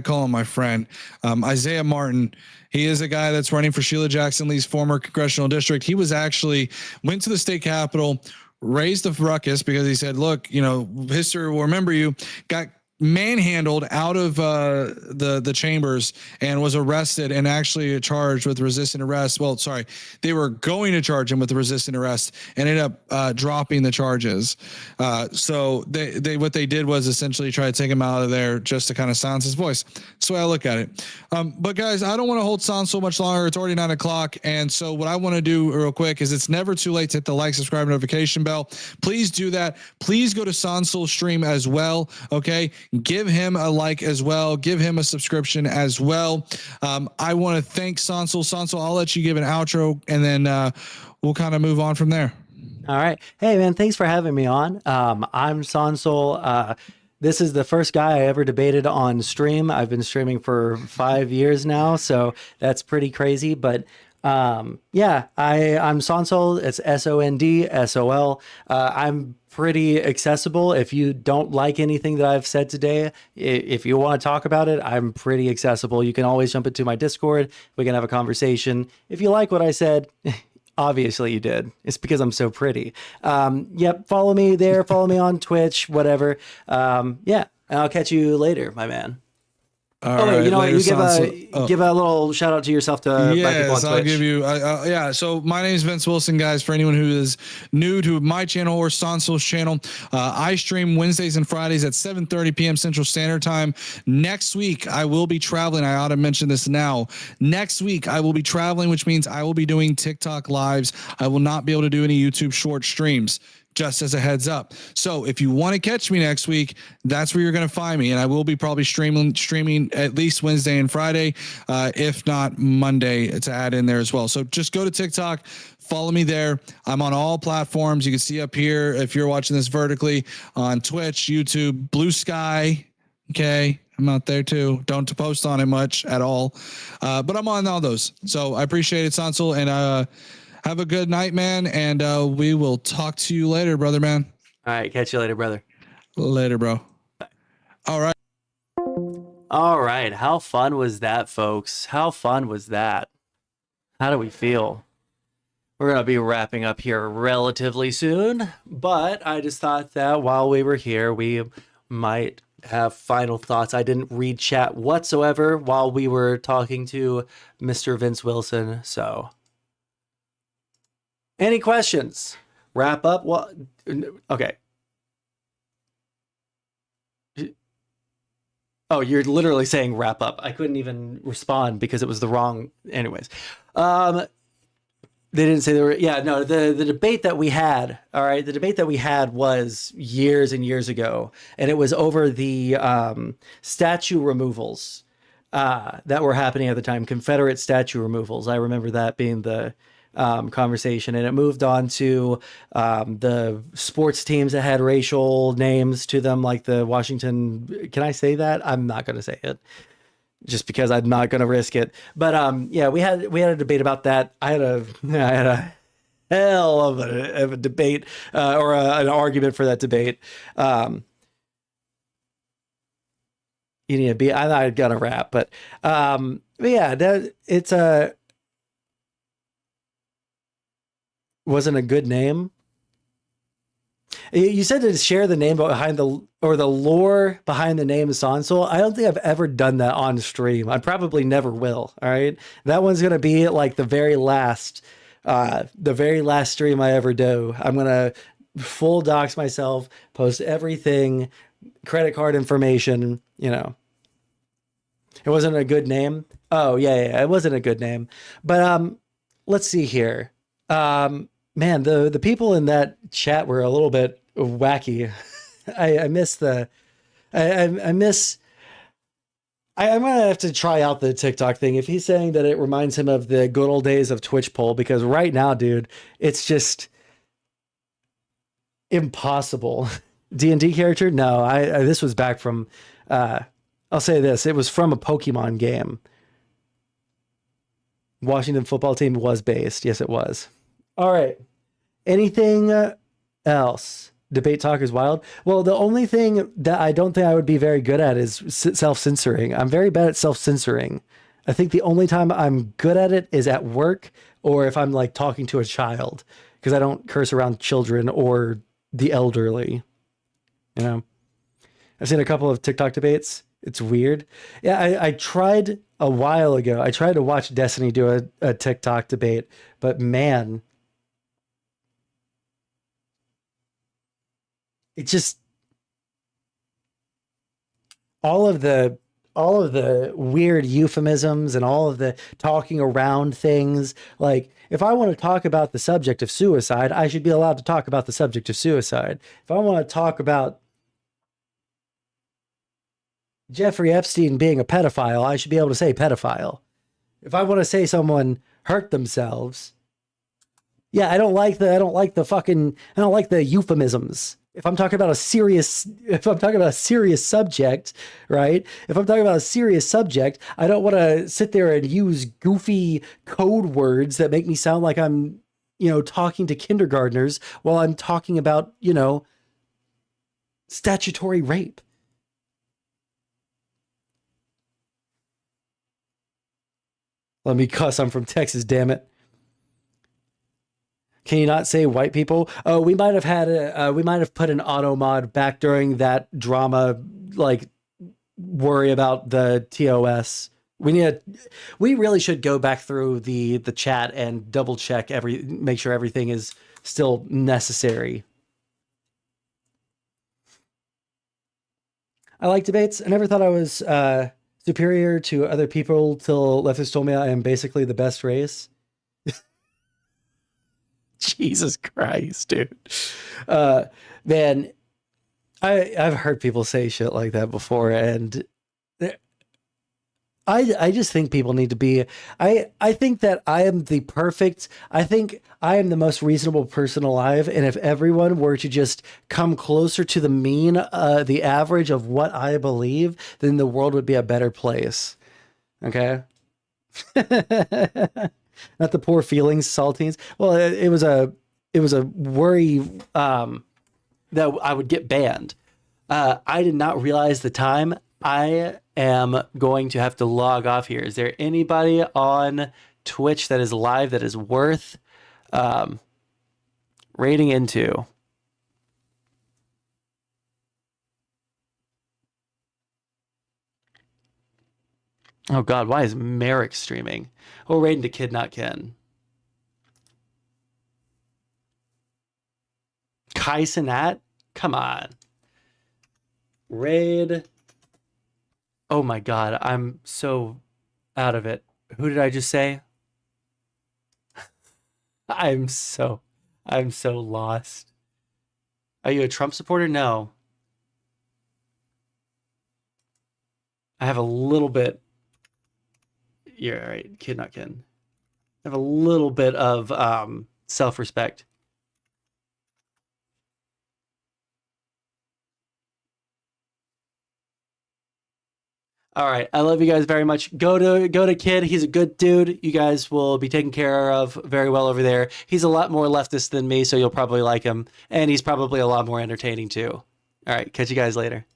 call him my friend, Isaiah Martin. He is a guy that's running for Sheila Jackson Lee's former congressional district. He went to the state capitol, raised a ruckus because he said, look, history will remember you, got manhandled out of the chambers and was arrested and actually charged with resisting arrest. Well, sorry, they were going to charge him with resisting arrest and ended up dropping the charges. So what they did was essentially try to take him out of there just to kind of silence his voice. That's the way I look at it. But guys, I don't want to hold Sondsol much longer. It's already 9:00. And so what I want to do real quick is it's never too late to hit the like, subscribe, notification bell. Please do that. Please go to Sondsol stream as well. Okay. give him a like as well. Give him a subscription as well. I want to thank Sondsol. Sondsol, I'll let you give an outro, and then we'll kind of move on from there. All right. Hey, man, thanks for having me on. I'm Sondsol. This is the first guy I ever debated on stream. I've been streaming for 5 years now, so that's pretty crazy. But yeah, I'm Sondsol. It's Sondsol. I'm pretty accessible. If you don't like anything that I've said today, if you want to talk about it, I'm pretty accessible. You can always jump into my Discord. We can have a conversation. If you like what I said, obviously you did. It's because I'm so pretty. Yep. Follow me there. Follow me on Twitch, whatever. Yeah. And I'll catch you later, my man. Right, you know what? You Sondsol. give a little shout out to yourself to my people on Twitch. I'll give you. Yeah. So my name is Vince Wilson, guys. For anyone who is new to my channel or Sondsol's channel, I stream Wednesdays and Fridays at 7:30 p.m. Central Standard Time. Next week I will be traveling. I ought to mention this now. Next week I will be traveling, which means I will be doing TikTok lives. I will not be able to do any YouTube short streams. Just as a heads up. So if you want to catch me next week, that's where you're going to find me. And I will be probably streaming at least Wednesday and Friday, if not Monday, to add in there as well. So just go to TikTok, follow me there. I'm on all platforms. You can see up here, if you're watching this vertically, on Twitch, YouTube, Blue Sky. Okay. I'm out there too. Don't post on it much at all. But I'm on all those. So I appreciate it, Sondsol. And, have a good night, man, and we will talk to you later, brother, man. All right, catch you later, brother. Later, bro. All right. All right, how fun was that, folks? How fun was that? How do we feel? We're going to be wrapping up here relatively soon, but I just thought that while we were here, we might have final thoughts. I didn't read chat whatsoever while we were talking to Mr. Vince Wilson, so... Any questions? Wrap up? Well, okay. Oh, you're literally saying wrap up. I couldn't even respond because it was the wrong. Anyways, they didn't say they were. Yeah, no. The debate that we had. All right, the debate that we had was years and years ago, and it was over the statue removals that were happening at the time. Confederate statue removals. I remember that being the conversation, and it moved on to the sports teams that had racial names to them, like the Washington. Can I say that? I'm not going to say it, just because I'm not going to risk it. But yeah, we had a debate about that. I had a hell of a debate or an argument for that debate. You need to be. I'm not gonna rap, but yeah, it's a. Wasn't a good name. You said to share the name behind the lore behind the name Sondsol. I don't think I've ever done that on stream. I probably never will. All right, that one's gonna be like the very last stream I ever do. I'm gonna full dox myself, post everything, credit card information. You know, it wasn't a good name. Oh yeah, it wasn't a good name. But let's see here. Man, the people in that chat were a little bit wacky. I miss the, I miss. I'm gonna have to try out the TikTok thing. If he's saying that it reminds him of the good old days of Twitch poll, because right now, dude, it's just impossible. D&D character? No, I this was back from. I'll say this: it was from a Pokemon game. Washington football team was based. Yes, it was. All right. Anything else? Debate talk is wild. Well, the only thing that I don't think I would be very good at is self-censoring. I'm very bad at self-censoring. I think the only time I'm good at it is at work or if I'm like talking to a child, because I don't curse around children or the elderly. You know, I've seen a couple of TikTok debates. It's weird. Yeah, I tried a while ago. I tried to watch Destiny do a TikTok debate, but man, it just all of the weird euphemisms and all of the talking around things. Like, if I want to talk about the subject of suicide, I should be allowed to talk about the subject of suicide. If I want to talk about Jeffrey Epstein being a pedophile, I should be able to say pedophile. If I want to say someone hurt themselves, yeah, I don't like the fucking, I don't like the euphemisms. If I'm talking about a serious, if I'm talking about a serious subject, right? If I'm talking about a serious subject, I don't want to sit there and use goofy code words that make me sound like I'm, talking to kindergartners while I'm talking about, statutory rape. Let me cuss. I'm from Texas, damn it. Can you not say white people? Oh, we might have had we might have put an auto mod back during that drama, like worry about the TOS. We really should go back through the chat and double check make sure everything is still necessary. I like debates. I never thought I was superior to other people till leftists told me I am basically the best race. Jesus Christ, dude. Man, I've heard people say shit like that before, and I just think people need to be. I think that I am the perfect. I think I am the most reasonable person alive, and if everyone were to just come closer to the mean, the average of what I believe, then the world would be a better place. Okay. Not the poor feelings, saltines. Well, it was a worry that I would get banned. I did not realize the time. I am going to have to log off here. Is there anybody on Twitch that is live that is worth raiding into? Oh God, why is Merrick streaming? Oh, raid into Kid Not Ken. Kai Sinat? Come on. Raid. Oh my God, I'm so out of it. Who did I just say? I'm so lost. Are you a Trump supporter? No. I have a little bit. You're all right, Kid Not Ken. I have a little bit of self-respect. All right, I love you guys very much. Go to Kid. He's a good dude. You guys will be taken care of very well over there. He's a lot more leftist than me, so you'll probably like him, and he's probably a lot more entertaining too. All right, catch you guys later.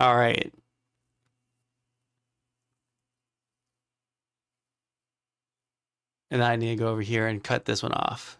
All right. And I need to go over here and cut this one off.